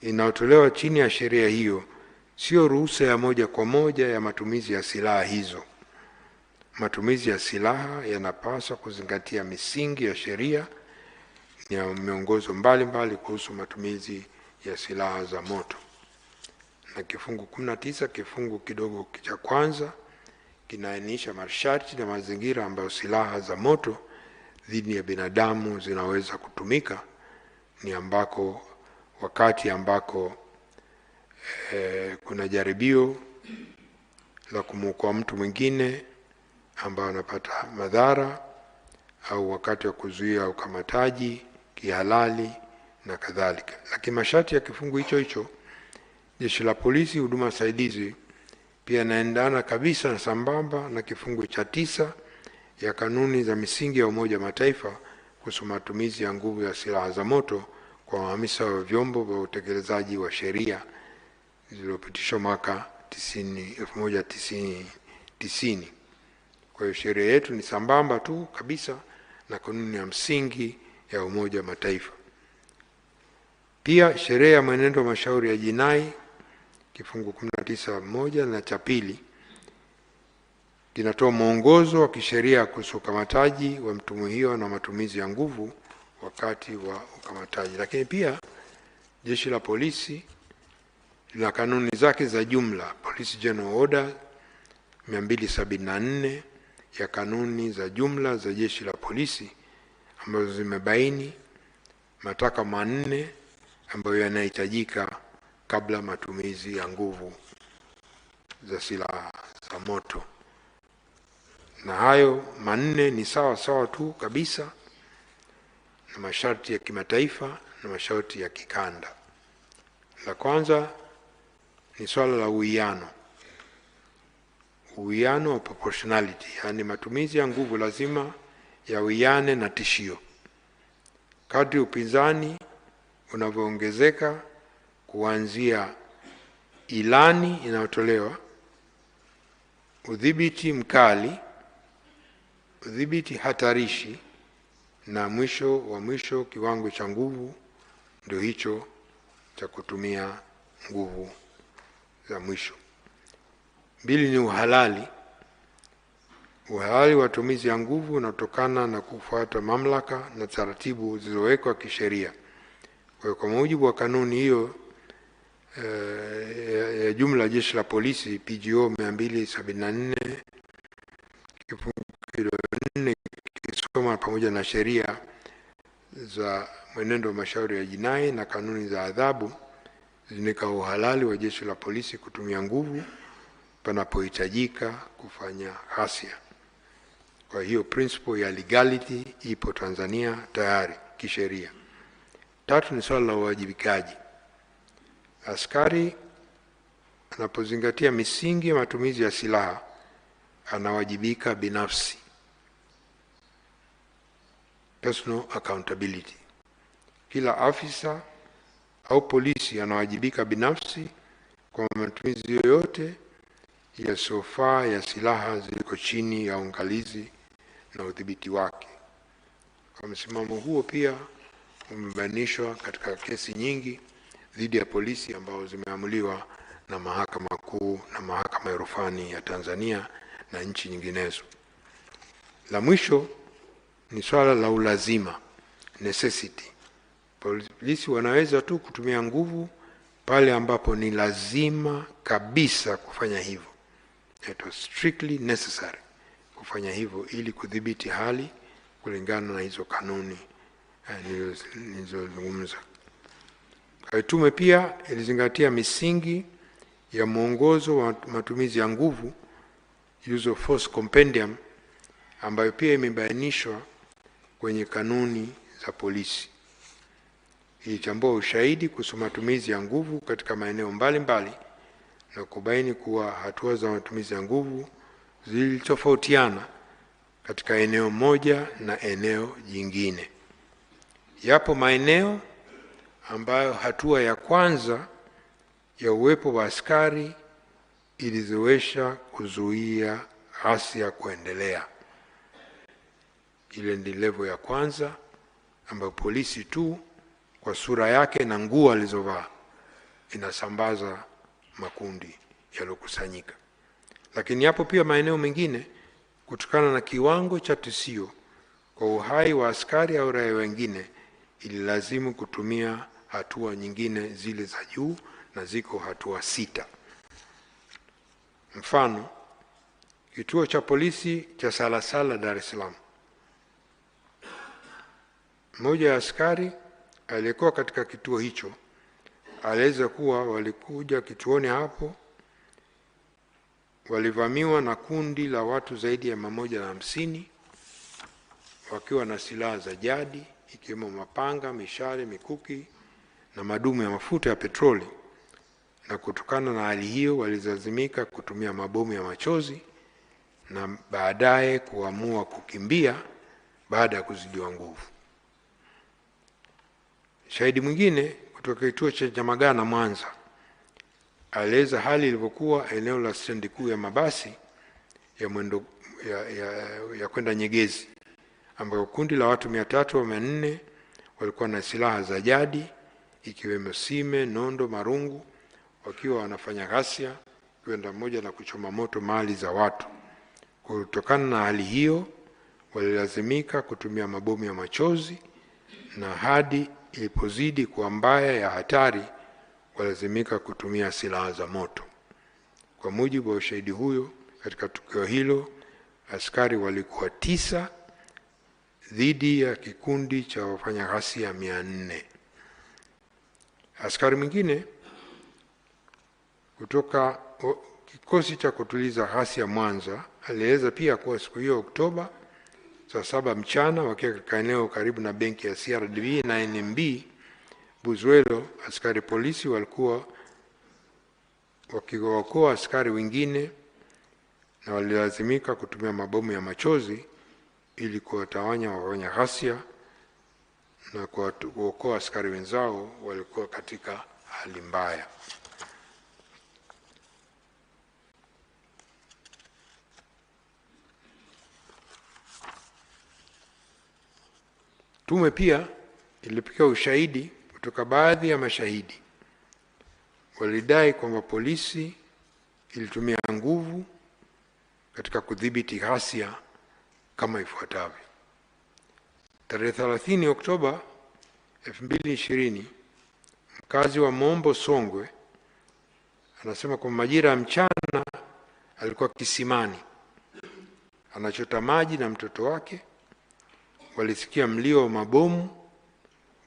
[SPEAKER 1] inayotolewa chini ya sheria hiyo sio ruhusa ya moja kwa moja ya matumizi ya silaha hizo. Matumizi ya silaha yanapaswa kuzingatia misingi ya sheria na miongozo mbalimbali kuhusu matumizi ya silaha za moto. Na kifungu 19 kifungu kidogo cha kwanza kinaainisha masharti na mazingira ambayo silaha za moto dhidi ya binadamu zinaweza kutumika, ni ambako wakati ambako kuna jaribio la kumuokoa mtu mwingine ambao anapata madhara, au wakati wa kuzuia ukamataji kihalali na kadhalika. Lakini masharti ya kifungu hicho Jeshi la Polisi huduma wasaidizi pia naendana kabisa na sambamba na kifungu cha 9 ya kanuni za misingi ya Umoja wa Mataifa kuhusu matumizi ya nguvu ya silaha za moto kwa maafisa wa vyombo vya utekelezaji wa sheria zilizopitishwa mwaka 1990. Kwa hiyo sheria yetu ni sambamba tu kabisa na kanuni ya msingi ya Umoja wa Mataifa. Pia sheria ya mwenendo wa mashauri ya jinai kifungu 19(1) na cha pili kinatoa mwongozo wa kisheria kuhusu ukamataji wa mtuhumiwa na matumizi ya nguvu wakati wa ukamataji. Lakini pia Jeshi la Polisi lina kanuni zake za jumla, Police General Order 274 ya kanuni za jumla za Jeshi la Polisi, ambazo zimebaini mataka manne ambayo yanahitajika kabla matumizi ya nguvu za silaha za moto. Na hayo manne ni sawa tu kabisa na masharti ya kimataifa na masharti ya kikanda. La kwanza ni swala la uwiano wa proportionality, yani matumizi ya nguvu lazima yawiane na tishio. Kadri upinzani unavyoongezeka, kuanzia ilani inayotolewa, udhibiti mkali, udhibiti hatarishi, na mwisho kiwango cha nguvu, ndio hicho cha kutumia nguvu za mwisho. 2 ni uhalali. Uhalali wa matumizi ya nguvu unatokana na kufuata mamlaka na taratibu zilizowekwa kisheria. Kwa mujibu wa kanuni hiyo ya jumla ya Jeshi la Polisi PGO 274 kifungu 4 kisoma pamoja na sheria za mwenendo wa mashauri ya jinai na kanuni za adhabu zinika uhalali wa Jeshi la Polisi kutumia nguvu panapohitajika kufanya ghasia. Kwa hiyo principle ya legality ipo Tanzania tayari kisheria. 3 ni swala la uwajibikaji. Askari anapozingatia misingi ya matumizi ya silaha anawajibika binafsi, personal accountability. Kila afisa au polisi anawajibika binafsi kwa matumizi yoyote yasiyofaa ya silaha ziliko chini ya uangalizi na udhibiti wake. Kwa msimamo huo pia umebainishwa katika kesi nyingi dhidi ya polisi ambao zimeamuliwa na Mahakama Kuu na Mahakama ya Rufani ya Tanzania na nchi nyinginezo. La mwisho ni swala la ulazima, necessity. Polisi wanaweza tu kutumia nguvu pale ambapo ni lazima kabisa kufanya hivyo. It was strictly necessary kufanya hivyo ili kudhibiti hali kulingana na hizo kanuni nilizozungumza. Tume pia ilizingatia misingi ya mwongozo wa matumizi ya nguvu, Use of Force Compendium, ambayo pia imebainishwa kwenye kanuni za polisi. Ilichambua ushahidi kuhusu matumizi ya nguvu katika maeneo mbalimbali na kubaini kuwa hatua za matumizi ya nguvu zilitofautiana katika eneo moja na eneo jingine. Yapo maeneo ambayo hatua ya kwanza ya uwepo wa askari ilizoesha kuzuia ghasia kuendelea. Ile ndi level ya kwanza ambayo polisi tu kwa sura yake na nguo alizovaa inasambaza makundi yalokusanyika. Lakini yapo pia maeneo mengine kutokana na kiwango cha tishio kwa uhai wa askari au raia wengine ililazimu kutumia hatua nyingine zile za juu, na ziko hatua 6. Mfano, kituo cha polisi cha Salasala Dar es Salaam. Mmoja ya askari aliyekuwa katika kituo hicho alieleza kuwa walikuja kituoni hapo, walivamiwa na kundi la watu zaidi ya 150 wakiwa na silaha za jadi ikiwemo mapanga, mishale, mikuki na madumu ya mafuta ya petroli, na kutokana na hali hiyo walilazimika kutumia mabomu ya machozi na baadaye kuamua kukimbia baada ya kuzidiwa nguvu. Shahidi mwingine kutoka kituo cha Nyamagana Mwanza alieleza hali ilivyokuwa eneo la stendi kuu ya mabasi ya mwendo ya kwenda Nyegezi, ambapo kundi la watu 300 au 400 walikuwa na silaha za jadi ikiwemo sime, nondo, marungu, wakiwa wanafanya ghasia kwenda moja na kuchoma moto mali za watu. Kutokana na hali hiyo walilazimika kutumia mabomu ya machozi, na hadi ilipozidi kuwa mbaya ya hatari walazimika kutumia silaha za moto. Kwa mujibu wa ushahidi huyo, katika tukio hilo askari walikuwa 9 dhidi ya kikundi cha wafanya ghasia 400. Askari mwingine kutoka kikosi cha kutuliza ghasia Mwanza alieleza pia kuwa siku hiyo Oktoba saa 7 mchana wakiwa katika eneo karibu na benki ya CRDB na NMB Buzwelo, askari polisi walikuwa wakiwaokoa askari wengine na walilazimika kutumia mabomu ya machozi ili kuwatawanya wafanya ghasia na kuokoa askari wenzao walikuwa katika hali mbaya. Tume pia ilipokea ushahidi kutoka baadhi ya mashahidi walidai kwamba polisi ilitumia nguvu katika kudhibiti ghasia kama ifuatavyo. Tarehe 30 Oktoba 2020, mkazi wa Mombo Songwe anasema kwa majira ya mchana alikuwa kisimani anachota maji na mtoto wake. Walisikia mlio wa mabomu,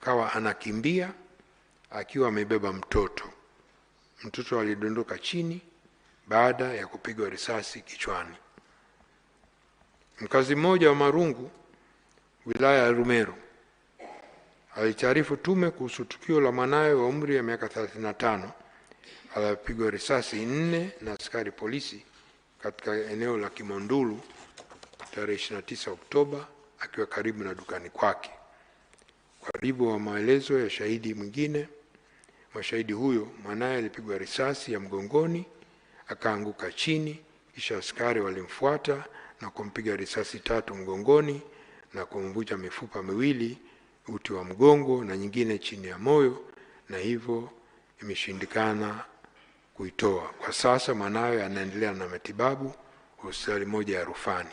[SPEAKER 1] kawa anakimbia akiwa amebeba mtoto. Mtoto alidondoka chini baada ya kupigwa risasi kichwani. Mkazi mmoja wa Marungu, wilaya ya Rumeru, alitaarifu tume kuhusu tukio la mwanawe wa umri ya miaka 35 alipigwa risasi 4 na askari polisi katika eneo la Kimondulu tarehe 29 Oktoba akiwa karibu na dukani kwake. Kwa mujibu wa maelezo ya shahidi mwingine, mashahidi huyo, mwanae alipigwa risasi ya mgongoni akaanguka chini, kisha askari walimfuata na kumpiga risasi 3 mgongoni na kumvunja mifupa miwili, uti wa mgongo na nyingine chini ya moyo, na hivyo imeshindikana kuitoa. Kwa sasa mwanawe anaendelea na matibabu hospitali moja ya rufani.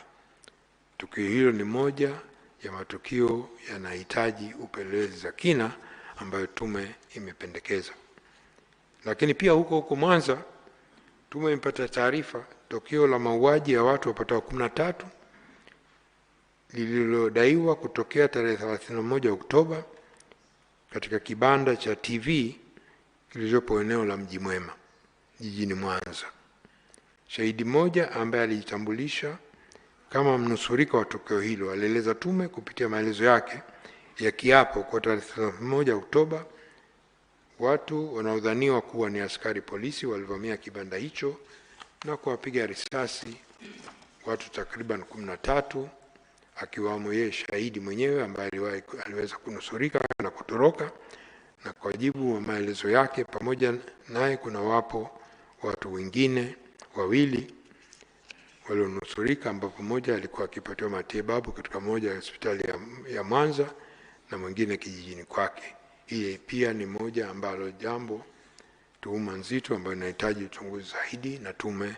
[SPEAKER 1] Tukio hilo ni moja ya matukio yanahitaji upelelezi za kina ambayo tume imependekeza. Lakini pia huko Mwanza tume imepata taarifa tukio la mauaji ya watu wapatao 13 lililodaiwa kutokea tarehe 31 Oktoba katika kibanda cha TV kilichopo eneo la Mji Mwema. jijini Mwanza. Shahidi mmoja ambaye alijitambulisha kama mnusurika wa tukio hilo alieleza tume kupitia maelezo yake ya kiapo kwa tarehe 31 Oktoba watu wanaodhaniwa kuwa ni askari polisi walivamia kibanda hicho na kuwapiga risasi watu takriban 13, akiwamo yeye shahidi mwenyewe ambaye aliweza kunusurika na kutoroka. Na kwa jibu wa maelezo yake, pamoja naye kuna wapo watu wengine wawili walionusurika, ambapo mmoja alikuwa akipatiwa matibabu katika moja ya hospitali ya Mwanza na mwingine kijijini kwake. Hii pia ni moja ambalo tuhuma nzito ambayo inahitaji uchunguzi zaidi na tume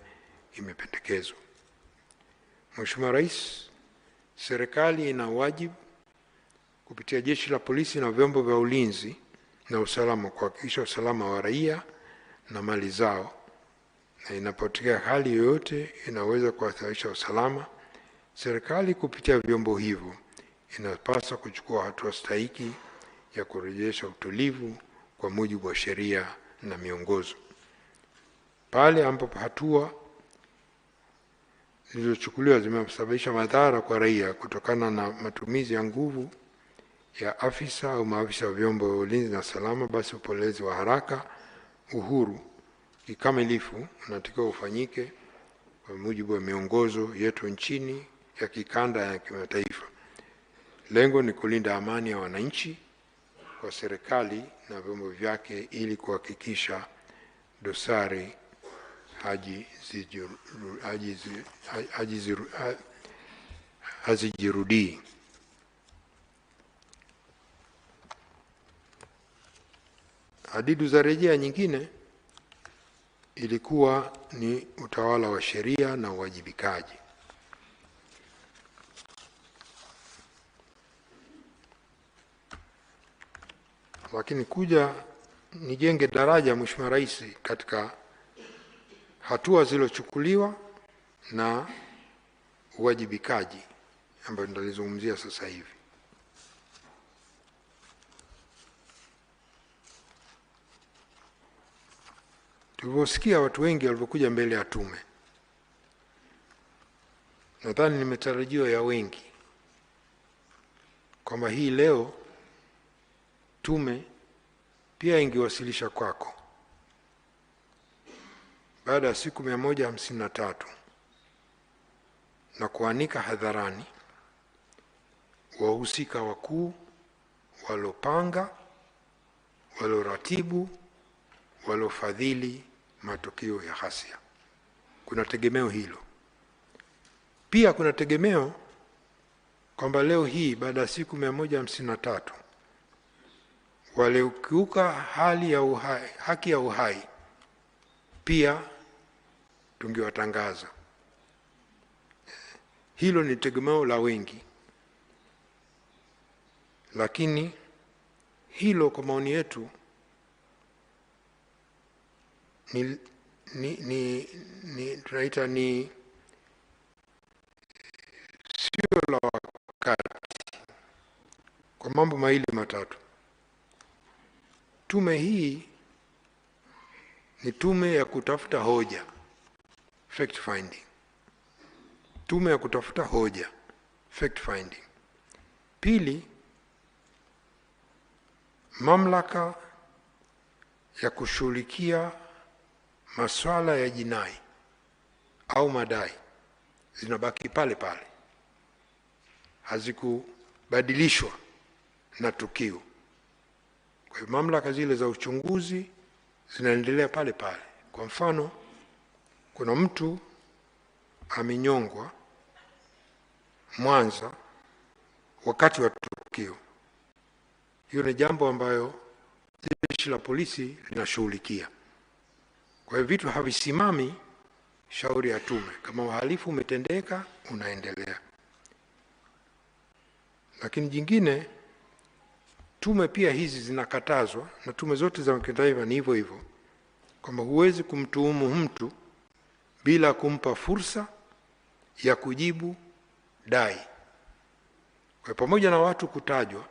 [SPEAKER 1] imependekezwa. Mheshimiwa Rais, serikali ina wajibu kupitia jeshi la polisi na vyombo vya ulinzi na usalama kuhakikisha usalama wa raia na mali zao, na inapotokea hali yoyote inaweza kuhatarisha usalama, serikali kupitia vyombo hivyo inapaswa kuchukua hatua stahiki ya kurejesha utulivu kwa mujibu wa sheria na miongozo. Pale ambapo hatua zilizochukuliwa zimesababisha madhara kwa raia kutokana na matumizi ya nguvu ya afisa au maafisa wa vyombo vya ulinzi na salama, basi upelelezi wa haraka uhuru kikamilifu unatakiwa ufanyike kwa mujibu wa miongozo yetu nchini, ya kikanda ya kimataifa. Lengo ni kulinda amani ya wananchi kwa serikali na vyombo vyake ili kuhakikisha dosari hazijirudii. Hadidu za rejea nyingine ilikuwa ni utawala wa sheria na uwajibikaji. Lakini kuja nijenge daraja, Mheshimiwa Rais, katika hatua zilizochukuliwa na uwajibikaji ambayo nitalizungumzia sasa hivi. Tulivyosikia watu wengi walivyokuja mbele ya tume, nadhani ni matarajio ya wengi kwamba hii leo tume pia ingewasilisha kwako baada ya siku 153 na kuanika hadharani wahusika wakuu walopanga, waloratibu, walofadhili matukio ya ghasia. Kuna tegemeo hilo. Pia kuna tegemeo kwamba leo hii baada ya siku 153 waliokiuka haki ya uhai pia tungewatangaza. Hilo ni tegemeo la wengi, lakini hilo kwa maoni yetu tunaita ni sio la wakati, kwa mambo mawili matatu. Tume hii ni tume ya kutafuta hoja, fact finding. Tume ya kutafuta hoja, fact finding. Pili, mamlaka ya kushughulikia masuala ya jinai au madai zinabaki pale pale, hazikubadilishwa na tukio. Kwa hiyo mamlaka zile za uchunguzi zinaendelea pale pale. Kwa mfano, kuna mtu amenyongwa Mwanza wakati wa tukio. Hiyo ni jambo ambayo jeshi la polisi linashughulikia. Kwa hiyo vitu havisimami shauri ya tume. Kama uhalifu umetendeka, unaendelea. Lakini jingine, tume pia hizi zinakatazwa, na tume zote za kimataifa ni hivyo hivyo, kwamba huwezi kumtuhumu mtu bila kumpa fursa ya kujibu dai. Kwa pamoja na watu kutajwa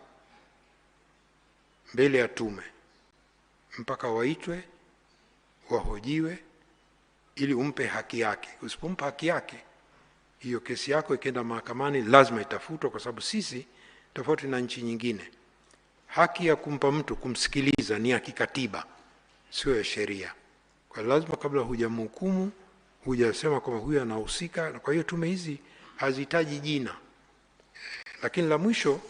[SPEAKER 1] mbele ya tume mpaka waitwe, wahojiwe ili umpe haki yake. Usipompa haki yake, hiyo kesi yako ikienda mahakamani lazima itafutwa, kwa sababu sisi tofauti na nchi nyingine, haki ya kumpa mtu kumsikiliza ni ya kikatiba, sio ya sheria. Kwa lazima kabla hujamhukumu, hujasema kwamba huyu anahusika. Kwa hiyo tume hizi hazihitaji jina. Lakini la mwisho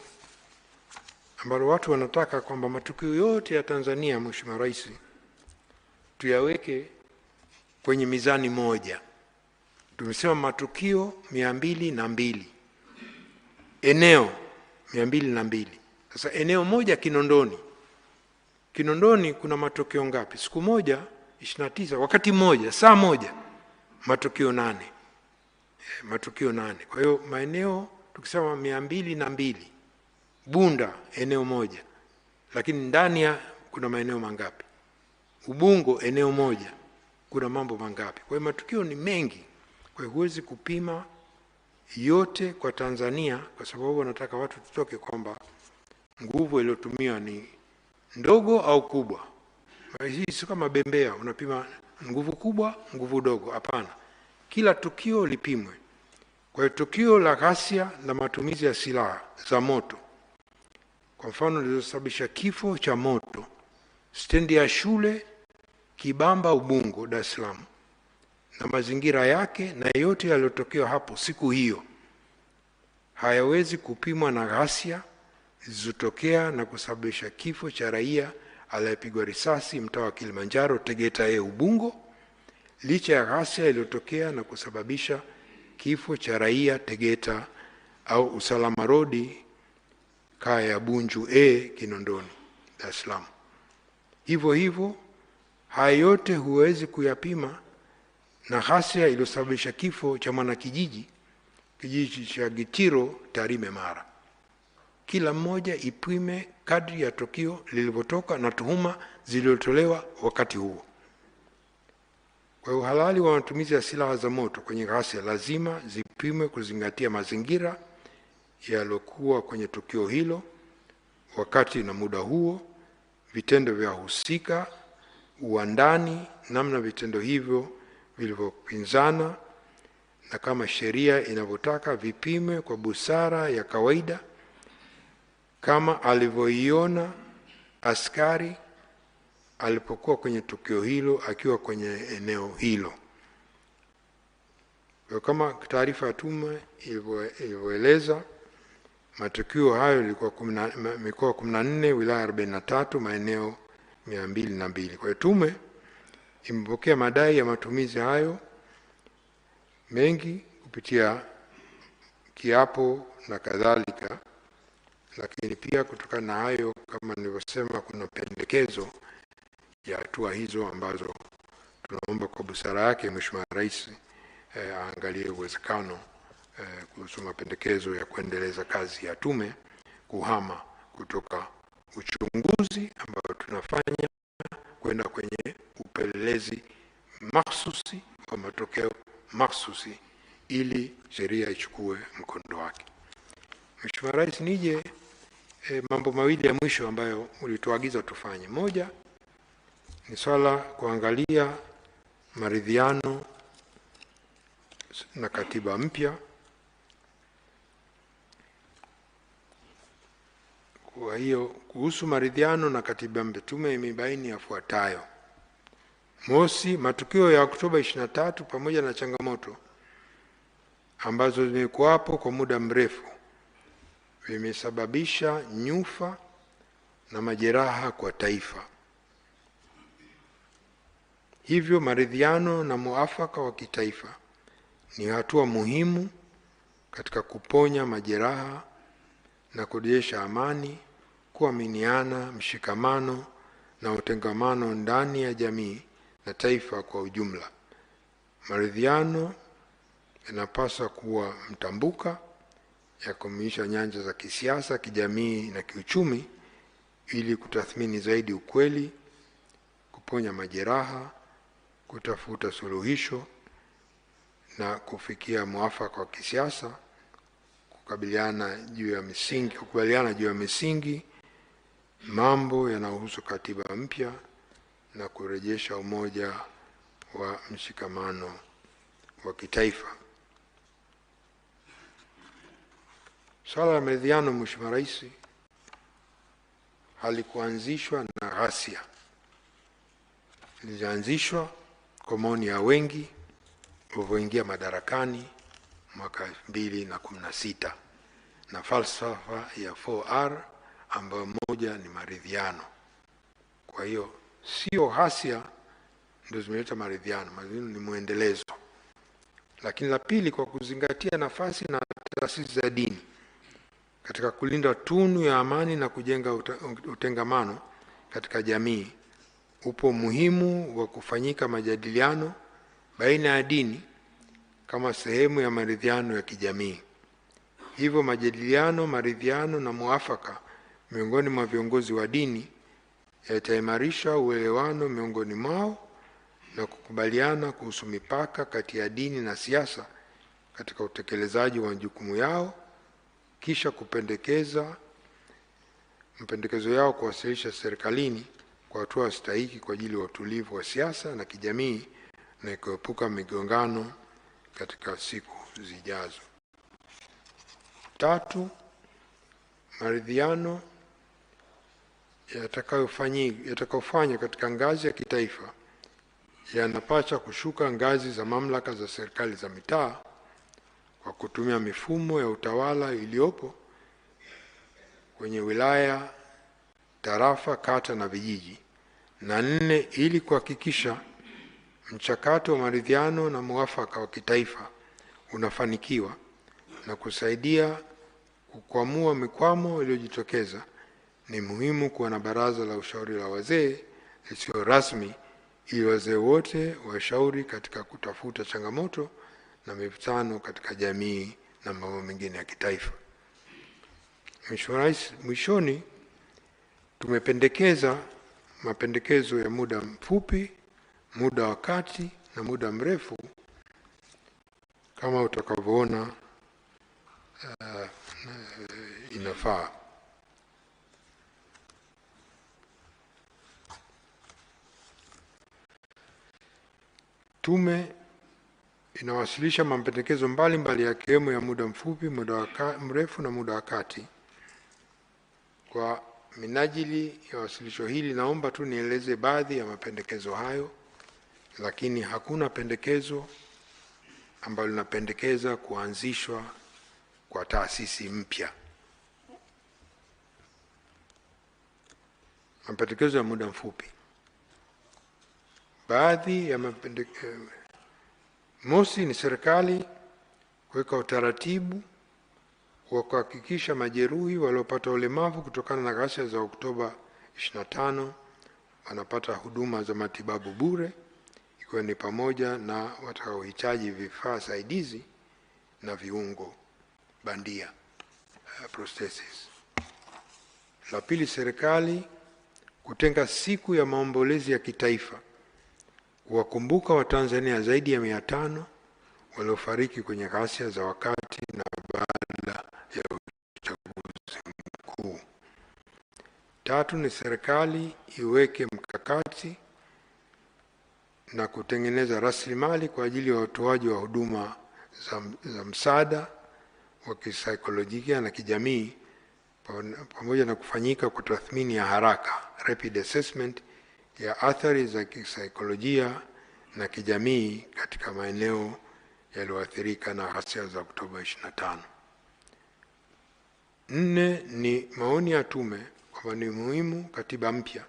[SPEAKER 1] ambalo watu wanataka kwamba matukio yote ya Tanzania, Mheshimiwa Rais, tuyaweke kwenye mizani moja. Tumesema matukio 202, eneo 202. Sasa eneo moja Kinondoni. Kinondoni kuna matokeo ngapi? Siku moja 29, wakati mmoja, saa moja, matukio 8. Matukio 8. Kwa hiyo maeneo tukisema 202, Bunda eneo moja, lakini ndani ya kuna maeneo mangapi? Ubungo eneo moja, kuna mambo mangapi? Kwa hiyo matukio ni mengi. Kwa hiyo huwezi kupima yote kwa Tanzania, kwa sababu wanataka watu tutoke kwamba nguvu iliyotumiwa ni ndogo au kubwa. Hii sio kama bembea unapima nguvu kubwa, nguvu dogo. Hapana, kila tukio lipimwe. Kwa hiyo tukio la ghasia na matumizi ya silaha za moto, kwa mfano lililosababisha kifo cha moto stendi ya shule Kibamba Ubungo, Dar es Salaam, na mazingira yake na yote yaliyotokea hapo siku hiyo, hayawezi kupimwa na ghasia zilizotokea na kusababisha kifo cha raia aliyepigwa risasi mtaa wa Kilimanjaro Tegeta Ubungo, licha ya ghasia iliyotokea na kusababisha kifo cha raia Tegeta au Usalama Road kaya ya Bunju Kinondoni, Dar es Salaam. Hivyo hivyo haya yote huwezi kuyapima na ghasia iliyosababisha kifo cha mwanakijiji kijiji cha Gitiro Tarime Mara. Kila mmoja ipime kadri ya tukio lilivyotoka na tuhuma zilizotolewa wakati huo. Kwa uhalali wa matumizi ya silaha za moto kwenye ghasia lazima zipimwe kuzingatia mazingira yaliokuwa kwenye tukio hilo wakati na muda huo, vitendo vya husika, uandani, namna vitendo hivyo vilivyopinzana, na kama sheria inavyotaka vipimwe kwa busara ya kawaida kama alivyoiona askari alipokuwa kwenye tukio hilo akiwa kwenye eneo hilo. Kwa kama taarifa ya tume ilivyoeleza, matukio hayo yalikuwa mikoa 14, wilaya 43, maeneo 202. Kwa hiyo tume imepokea madai ya matumizi hayo mengi kupitia kiapo na kadhalika, lakini pia kutokana na hayo, kama nilivyosema, kuna pendekezo ya hatua hizo ambazo tunaomba kwa busara yake Mheshimiwa Rais aangalie uwezekano kuhusu mapendekezo ya kuendeleza kazi ya tume kuhama kutoka uchunguzi ambao tunafanya kwenda kwenye upelelezi mahsusi wa matokeo mahsusi ili sheria ichukue mkondo wake. Mheshimiwa Rais, nije mambo mawili ya mwisho ambayo ulituagiza tufanye. Moja ni swala kuangalia maridhiano na katiba mpya. Kwa hiyo kuhusu maridhiano na katiba mpya, tume imebaini yafuatayo. Mosi, matukio ya Oktoba 23 pamoja na changamoto ambazo zimekuwapo kwa muda mrefu vimesababisha nyufa na majeraha kwa taifa. Hivyo maridhiano na muafaka wa kitaifa ni hatua muhimu katika kuponya majeraha na kurejesha amani, kuaminiana, mshikamano na utengamano ndani ya jamii na taifa kwa ujumla. Maridhiano yanapaswa kuwa mtambuka ya kuimarisha nyanja za kisiasa, kijamii na kiuchumi ili kutathmini zaidi ukweli, kuponya majeraha, kutafuta suluhisho na kufikia muafaka wa kisiasa, kukubaliana juu ya misingi mambo yanayohusu katiba mpya na kurejesha umoja wa mshikamano wa kitaifa. Swala la maridhiano, Mheshimiwa Rais, halikuanzishwa na ghasia. Lilianzishwa kwa maoni ya wengi walivyoingia madarakani mwaka 2016 na falsafa ya 4R ambayo moja ni maridhiano. Kwa hiyo sio ghasia ndio zimeleta maridhiano, maridhiano ni muendelezo. Lakini la pili, kwa kuzingatia nafasi na taasisi za dini katika kulinda tunu ya amani na kujenga utengamano katika jamii, upo muhimu wa kufanyika majadiliano baina ya dini kama sehemu ya maridhiano ya kijamii. Hivyo majadiliano, maridhiano na muafaka miongoni mwa viongozi wa dini yataimarisha uelewano miongoni mwao na kukubaliana kuhusu mipaka kati ya dini na siasa katika utekelezaji wa majukumu yao, kisha mapendekezo yao kuwasilisha serikalini kwa hatua stahiki kwa ajili ya utulivu wa siasa na kijamii na kuepuka migongano katika siku zijazo. Tatu, maridhiano yatakayofanywa katika ngazi ya kitaifa yanapaswa kushuka ngazi za mamlaka za serikali za mitaa kwa kutumia mifumo ya utawala iliyopo kwenye wilaya, tarafa, kata na vijiji. Na nne, ili kuhakikisha mchakato wa maridhiano na muafaka wa kitaifa unafanikiwa na kusaidia kukwamua mikwamo iliyojitokeza, ni muhimu kuwa na baraza la ushauri la wazee lisilo rasmi ili wazee wote washauri katika kutafuta changamoto na mivutano katika jamii na mambo mengine ya kitaifa. Mheshimiwa Rais, mwishoni tumependekeza mapendekezo ya muda mfupi, muda wa kati na muda mrefu kama utakavyoona inafaa. Tume inawasilisha mapendekezo mbalimbali yakiwemo ya muda mfupi, muda mrefu na muda wa kati. Kwa minajili ya wasilisho hili, naomba tu nieleze baadhi ya mapendekezo hayo, lakini hakuna pendekezo ambalo linapendekeza kuanzishwa kwa taasisi mpya. Mapendekezo ya muda mfupi. Baadhi ya mapendekezo: mosi, ni serikali kuweka utaratibu wa kuhakikisha majeruhi waliopata ulemavu kutokana na ghasia za Oktoba 25 wanapata huduma za matibabu bure, ikiwa ni pamoja na watakaohitaji vifaa saidizi na viungo bandia, prosthesis. La pili, serikali kutenga siku ya maombolezi ya kitaifa kuwakumbuka Watanzania zaidi ya 500 waliofariki kwenye ghasia za wakati na baada ya uchaguzi mkuu. Tatu, ni serikali iweke mkakati na kutengeneza rasilimali kwa ajili ya utoaji wa huduma za msaada wa kisaikolojia na kijamii, pamoja na kufanyika kwa tathmini ya haraka, rapid assessment, ya athari za kisaikolojia na kijamii katika maeneo yaliyoathirika na ghasia za Oktoba 25. Nne, ni maoni ya tume kwamba ni muhimu katiba mpya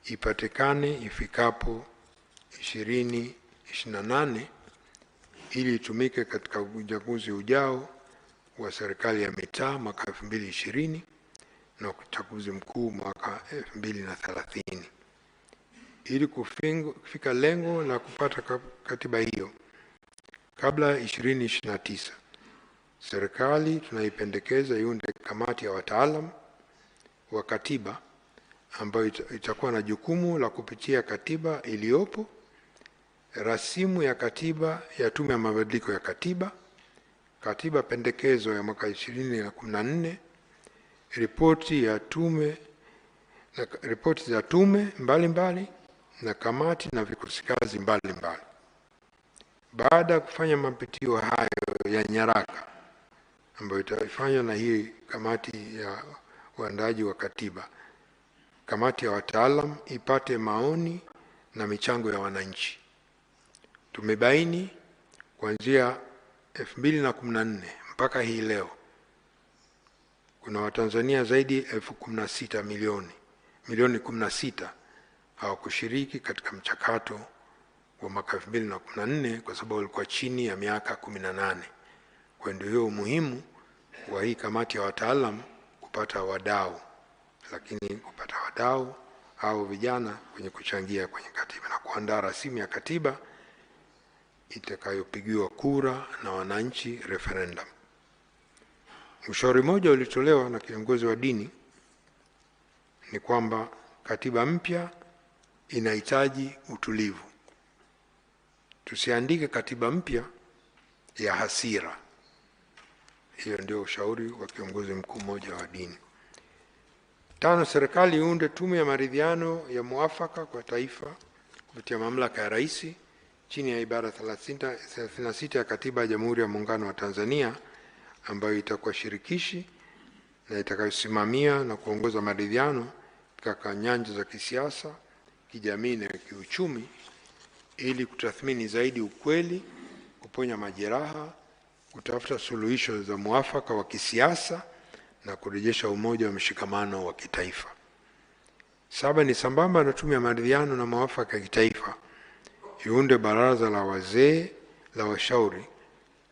[SPEAKER 1] ipatikane ifikapo 2028 ili itumike katika uchaguzi ujao wa serikali ya mitaa mwaka 2020 na uchaguzi mkuu mwaka 2030. Ili kufika lengo la kupata katiba hiyo kabla 2029, serikali tunaipendekeza iunde kamati ya wataalamu wa katiba ambayo itakuwa na jukumu la kupitia katiba iliyopo, rasimu ya katiba ya Tume ya Mabadiliko ya Katiba, katiba pendekezo ya mwaka 2014, ripoti za tume mbalimbali na kamati na vikosi kazi mbalimbali. Baada ya kufanya mapitio hayo ya nyaraka ambayo itafanywa na hii kamati ya uandaji wa katiba, kamati ya wataalam ipate maoni na michango ya wananchi. Tumebaini kuanzia 2014 mpaka hii leo kuna Watanzania zaidi 16 milioni 16 hawakushiriki katika mchakato wa mwaka 2014 kwa sababu walikuwa chini ya miaka 18. Kwa ndio umuhimu wa hii kamati ya wataalam kupata wadau, lakini kupata wadau au vijana kwenye kuchangia kwenye katiba na kuandaa rasimu ya katiba itakayopigiwa kura na wananchi, referendum. Ushauri mmoja ulitolewa na kiongozi wa dini ni kwamba katiba mpya inahitaji utulivu. Tusiandike katiba mpya ya hasira. Hiyo ndio ushauri wa kiongozi mkuu mmoja wa dini. 5, serikali iunde tume ya maridhiano ya muafaka kwa taifa kupitia mamlaka ya rais chini ya ibara 36 ya katiba ya Jamhuri ya Muungano wa Tanzania, ambayo itakuwa shirikishi na itakayosimamia na kuongoza maridhiano katika nyanja za kisiasa, kijamii na kiuchumi, ili kutathmini zaidi ukweli, kuponya majeraha, kutafuta suluhisho za muafaka wa kisiasa na kurejesha umoja wa mshikamano wa kitaifa. 7, ni sambamba na tume ya maridhiano na muafaka ya kitaifa iunde baraza la wazee la washauri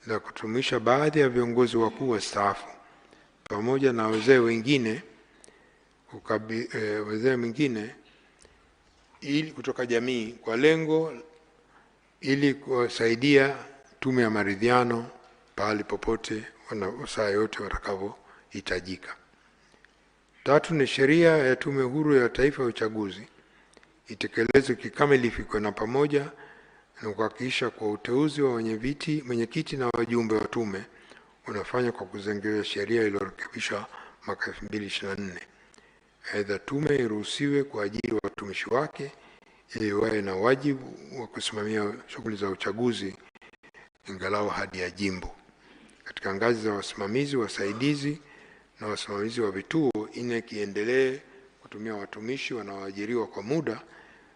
[SPEAKER 1] la kutumisha baadhi ya viongozi wakuu wastaafu pamoja na wazee wengine ili kutoka jamii kwa lengo ili kusaidia tume ya maridhiano pahali popote na saa yote watakavyohitajika. 3, ni sheria ya Tume Huru ya Taifa ya Uchaguzi itekelezwe kikamilifu na pamoja na kuhakikisha kwa uteuzi wa mwenyekiti na wajumbe wa tume unafanywa kwa kuzingatia sheria iliyorekebishwa mwaka 2024. Aidha, tume iruhusiwe kuajiri watumishi wake ili wawe na wajibu wa kusimamia shughuli za uchaguzi ingalau hadi ya jimbo. Katika ngazi za wasimamizi, wasaidizi na wasimamizi wa vituo, INEC iendelee kutumia watumishi wanaoajiriwa kwa muda,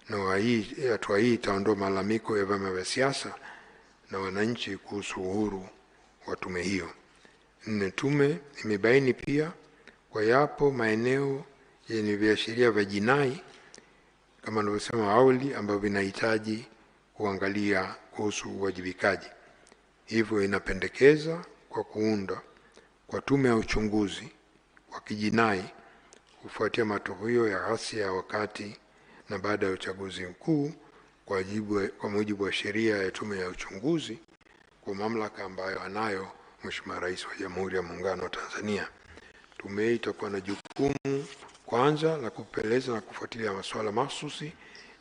[SPEAKER 1] na hatua hii itaondoa malalamiko ya vyama vya siasa na wananchi kuhusu uhuru wa tume hiyo. 4, tume imebaini pia kwa yapo maeneo yenye viashiria vya jinai kama nilivyosema awali ambavyo vinahitaji kuangalia kuhusu uwajibikaji. Hivyo inapendekeza kwa kuunda kwa tume ya uchunguzi wa kijinai kufuatia matukio ya ghasia ya wakati na baada ya uchaguzi mkuu kwa mujibu wa sheria ya tume ya uchunguzi kwa mamlaka ambayo anayo Mheshimiwa Rais wa Jamhuri ya Muungano wa Tanzania. Tume hii itakuwa na jukumu kwanza la kupeleleza na kufuatilia masuala mahsusi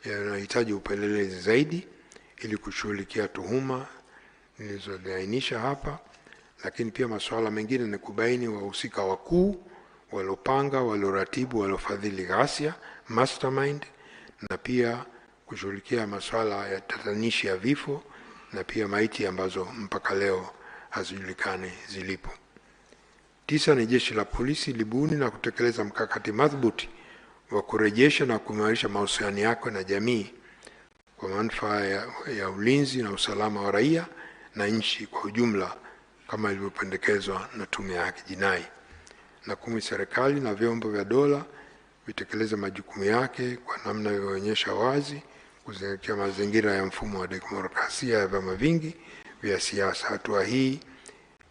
[SPEAKER 1] yanayohitaji upelelezi zaidi ili kushughulikia tuhuma nilizoainisha hapa, lakini pia masuala mengine ni kubaini wahusika wakuu waliopanga, walioratibu, waliofadhili ghasia, mastermind, na pia kushughulikia masuala ya tatanishi ya vifo na pia maiti ambazo mpaka leo hazijulikani zilipo. 9, ni jeshi la polisi libuni na kutekeleza mkakati madhubuti wa kurejesha na kuimarisha mahusiano yake na jamii kwa manufaa ya ulinzi na usalama wa raia na nchi kwa ujumla kama ilivyopendekezwa na tume ya haki jinai. Na 10, serikali na vyombo vya dola vitekeleza majukumu yake kwa namna inayoonyesha wazi kuzingatia mazingira ya mfumo wa demokrasia ya vyama vingi vya siasa. Hatua hii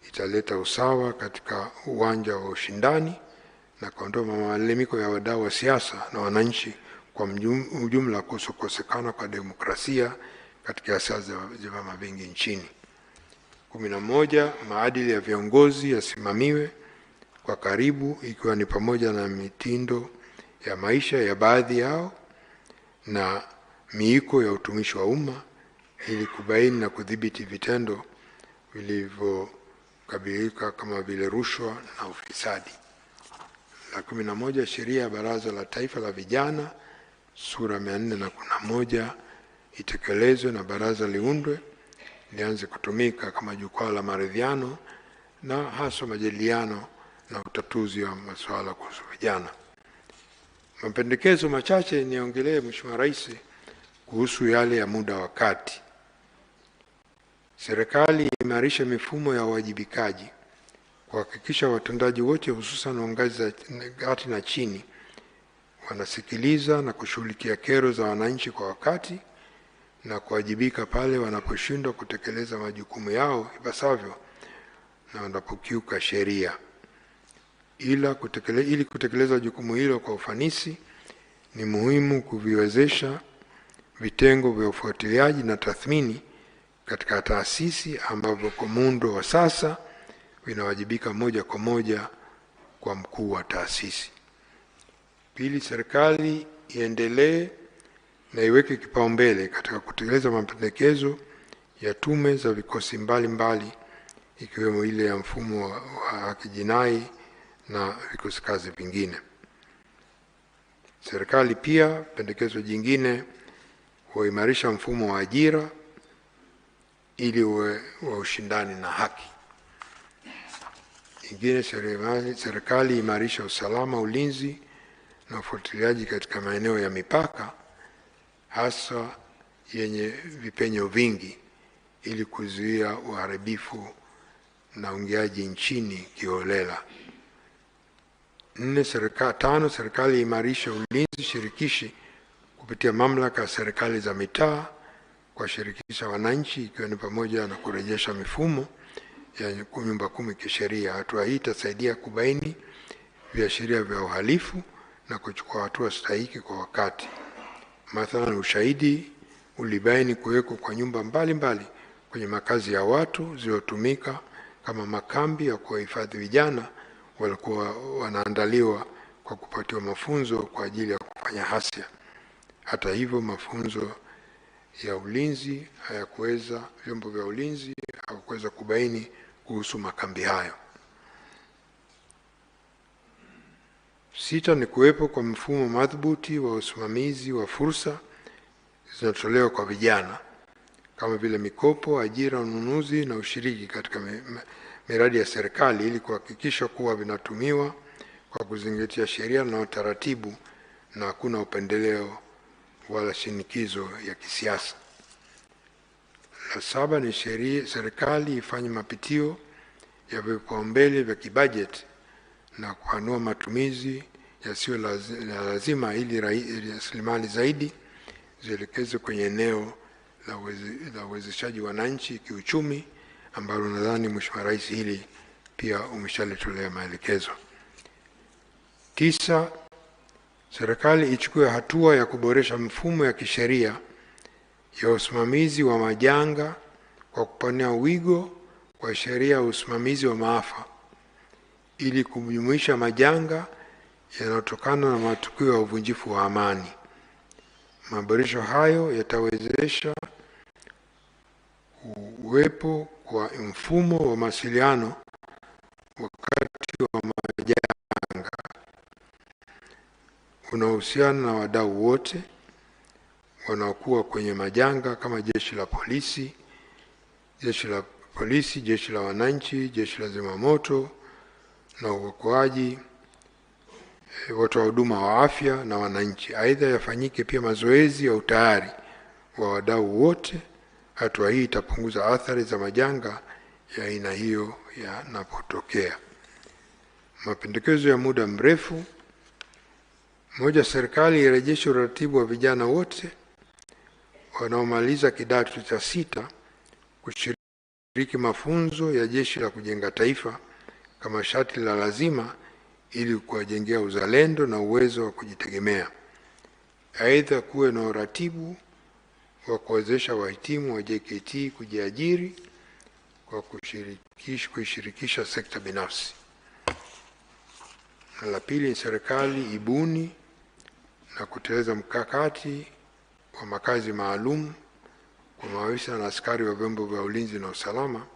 [SPEAKER 1] italeta usawa katika uwanja wa ushindani na kuondoa malalamiko ya wadau wa siasa na wananchi kwa ujumla kuhusu kukosekana kwa demokrasia katika siasa za vyama vingi nchini. 11, maadili ya viongozi yasimamiwe kwa karibu ikiwa ni pamoja na mitindo ya maisha ya baadhi yao na miiko ya utumishi wa umma ili kubaini na kudhibiti vitendo vilivyokabilika kama vile rushwa na ufisadi. La 11, sheria ya Baraza la Taifa la Vijana sura 411 itekelezwe na baraza liundwe lianze kutumika kama jukwaa la maridhiano na hasa majadiliano na utatuzi wa masuala kuhusu vijana. Mapendekezo machache niongelee, Mheshimiwa Rais, kuhusu yale ya muda wa kati. Serikali imarisha mifumo ya uwajibikaji kuhakikisha watendaji wote hususan wa ngazi za kati na chini wanasikiliza na kushughulikia kero za wananchi kwa wakati na kuwajibika pale wanaposhindwa kutekeleza majukumu yao ipasavyo na wanapokiuka sheria. Ili kutekeleza jukumu hilo kwa ufanisi, ni muhimu kuviwezesha vitengo vya ufuatiliaji na tathmini katika taasisi ambavyo kwa muundo wa sasa vinawajibika moja kwa moja kwa mkuu wa taasisi. Pili, serikali iendelee na iweke kipaumbele katika kutekeleza mapendekezo ya tume za vikosi mbalimbali ikiwemo ile ya mfumo wa haki jinai na vikosi kazi vingine. Serikali pia, pendekezo jingine, huimarisha mfumo wa ajira ili uwe wa ushindani na haki. Ingine, serikali imarisha usalama, ulinzi na ufuatiliaji katika maeneo ya mipaka hasa yenye vipenyo vingi ili kuzuia uharibifu na uingiaji nchini kiholela. Tano, serikali imarisha ulinzi shirikishi kupitia mamlaka ya serikali za mitaa kuwashirikisha wananchi, ikiwa ni pamoja na kurejesha mifumo ya nyumba kumi kisheria. Hatua hii itasaidia kubaini viashiria vya uhalifu na kuchukua hatua stahiki kwa wakati. Mathalan, ushahidi ulibaini kuwekwa kwa nyumba mbalimbali kwenye makazi ya watu zilizotumika kama makambi ya kuwahifadhi vijana walikuwa wanaandaliwa kwa kupatiwa mafunzo kwa ajili ya kufanya hasia. Hata hivyo, mafunzo ya ulinzi vyombo vya ulinzi hawakuweza kubaini kuhusu makambi hayo. Sita, ni kuwepo kwa mfumo madhubuti wa usimamizi wa fursa zinatolewa kwa vijana kama vile mikopo, ajira, ununuzi na ushiriki katika miradi ya serikali ili kuhakikisha kuwa vinatumiwa kwa kuzingatia sheria na utaratibu na hakuna upendeleo wala shinikizo ya kisiasa. La saba, ni serikali ifanye mapitio ya vipaumbele vya kibajeti na kupanua matumizi yasiyo lazima ili rasilimali zaidi zielekezwe kwenye eneo la uwezeshaji wananchi kiuchumi, ambalo nadhani Mheshimiwa Rais hili pia umeshalitolea maelekezo. Tisa, serikali ichukue hatua ya kuboresha mfumo ya kisheria ya usimamizi wa majanga kwa kupanua wigo kwa sheria ya usimamizi wa maafa ili kujumuisha majanga yanayotokana na matukio ya uvunjifu wa amani. Maboresho hayo yatawezesha uwepo kwa mfumo wa mawasiliano wakati wa majanga unaohusiana na wadau wote wanaokuwa kwenye majanga kama jeshi la polisi, jeshi la wananchi, jeshi la zimamoto na uokoaji, watoa huduma wa afya na wananchi. Aidha, yafanyike pia mazoezi ya utayari wa wadau wote. Hatua hii itapunguza athari za majanga ya aina hiyo yanapotokea. Mapendekezo ya muda mrefu. Moja, serikali irejeshe uratibu wa vijana wote wanaomaliza kidato cha 6 kushiriki mafunzo ya Jeshi la Kujenga Taifa kama sharti la lazima ili kuwajengea uzalendo na uwezo wa kujitegemea. Aidha, kuwe na uratibu wa kuwezesha wahitimu wa JKT kujiajiri kwa kuishirikisha sekta binafsi. Na la pili, serikali ibuni na kutekeleza mkakati wa makazi maalum kwa maafisa na askari wa vyombo vya ulinzi na usalama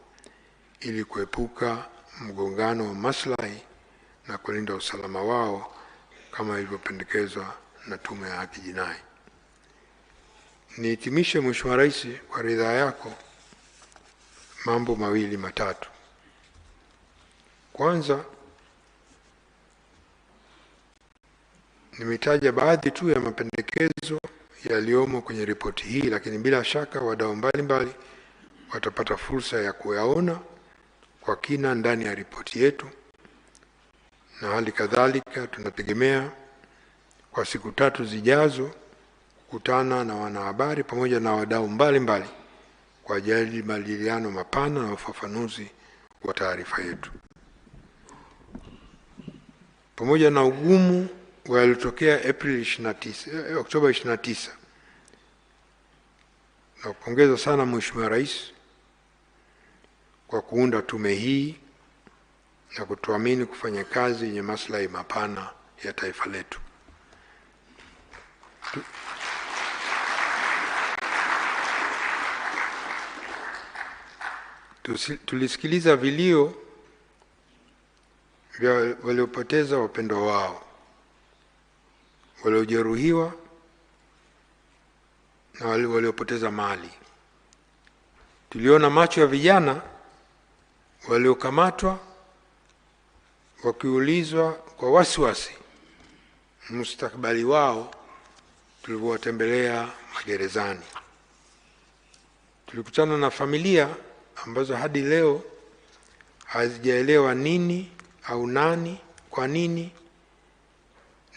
[SPEAKER 1] ili kuepuka mgongano wa maslahi na kulinda usalama wao kama ilivyopendekezwa na Tume ya Haki Jinai. Nihitimishe Mheshimiwa Rais, kwa ridhaa yako, mambo mawili matatu. Kwanza, nimetaja baadhi tu ya mapendekezo yaliyomo kwenye ripoti hii, lakini bila shaka wadau mbalimbali watapata fursa ya kuyaona kwa kina ndani ya ripoti yetu, na hali kadhalika tunategemea kwa siku 3 zijazo kukutana na wanahabari pamoja na wadau mbalimbali kwa ajili ya majadiliano mapana na ufafanuzi wa taarifa yetu. Pamoja na ugumu uliotokea Oktoba 29, na kupongeza sana Mheshimiwa Rais kwa kuunda tume hii na kutuamini kufanya kazi yenye maslahi mapana ya taifa letu. Tulisikiliza vilio vya waliopoteza wapendwa wao, waliojeruhiwa na waliopoteza mali. Tuliona macho ya vijana waliokamatwa wakiulizwa kwa wasiwasi mustakabali wao tulipowatembelea magerezani. Tulikutana na familia ambazo hadi leo hazijaelewa nini au nani, kwa nini,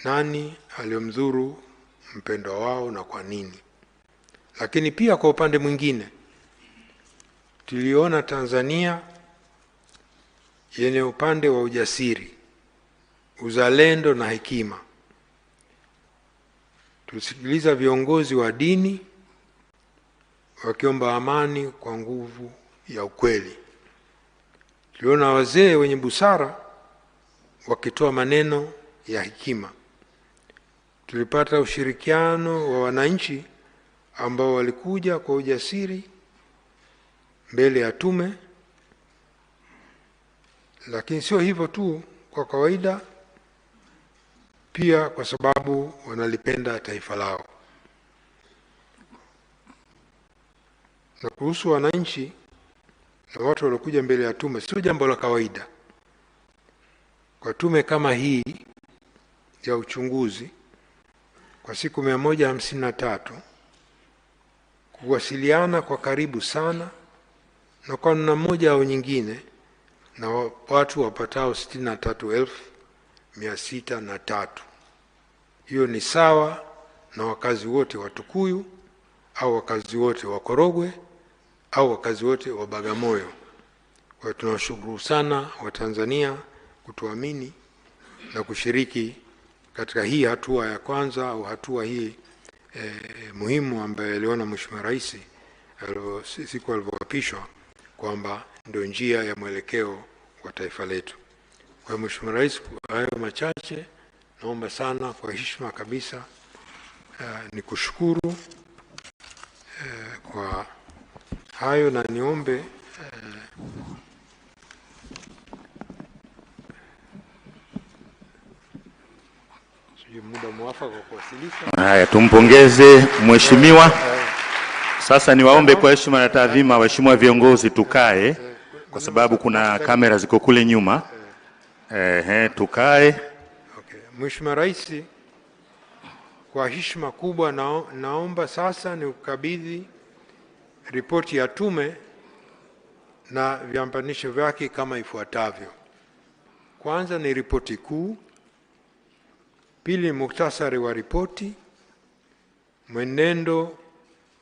[SPEAKER 1] nani aliyomdhuru mpendwa wao na kwa nini. Lakini pia kwa upande mwingine, tuliona Tanzania yenye upande wa ujasiri, uzalendo na hekima. Tulisikiliza viongozi wa dini wakiomba amani kwa nguvu ya ukweli. Tuliona wazee wenye busara wakitoa maneno ya hekima. Tulipata ushirikiano wa wananchi ambao walikuja kwa ujasiri mbele ya tume. Lakini sio hivyo tu, kwa kawaida pia kwa sababu wanalipenda taifa lao. Na kuhusu wananchi na watu waliokuja mbele ya tume, sio jambo la kawaida kwa tume kama hii ya uchunguzi kwa siku 153 kuwasiliana kwa karibu sana na kwa namna moja au nyingine na watu wapatao 63,603. Hiyo ni sawa na wakazi wote wa Tukuyu au wakazi wote wa Korogwe au wakazi wote wa Bagamoyo. Kwa tunawashukuru sana Watanzania kutuamini na kushiriki katika hii hatua ya kwanza au hatua hii muhimu ambayo aliona Mheshimiwa Rais siku alivyoapishwa kwamba ndio njia ya mwelekeo wa taifa letu. Kwa Mheshimiwa Rais, hayo machache, naomba sana kwa heshima kabisa nikushukuru kwa hayo, na niombe muda mwafaka kwa kuwasilisha.
[SPEAKER 2] Haya, tumpongeze mheshimiwa. Sasa niwaombe kwa heshima na taadhima waheshimiwa viongozi tukae, kwa sababu kuna kamera ziko kule nyuma. Tukae.
[SPEAKER 1] Okay. Mheshimiwa Rais, kwa heshima kubwa naomba sasa ni ukabidhi ripoti ya tume na viambanisho vyake kama ifuatavyo. Kwanza ni ripoti kuu, pili ni muhtasari wa ripoti, mwenendo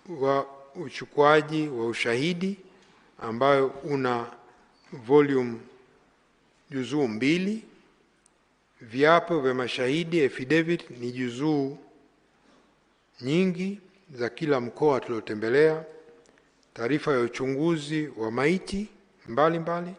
[SPEAKER 1] wa uchukuaji wa ushahidi ambayo una volume juzuu 2, viapo vya mashahidi affidavit ni juzuu nyingi za kila mkoa tuliotembelea, taarifa ya uchunguzi wa maiti mbalimbali,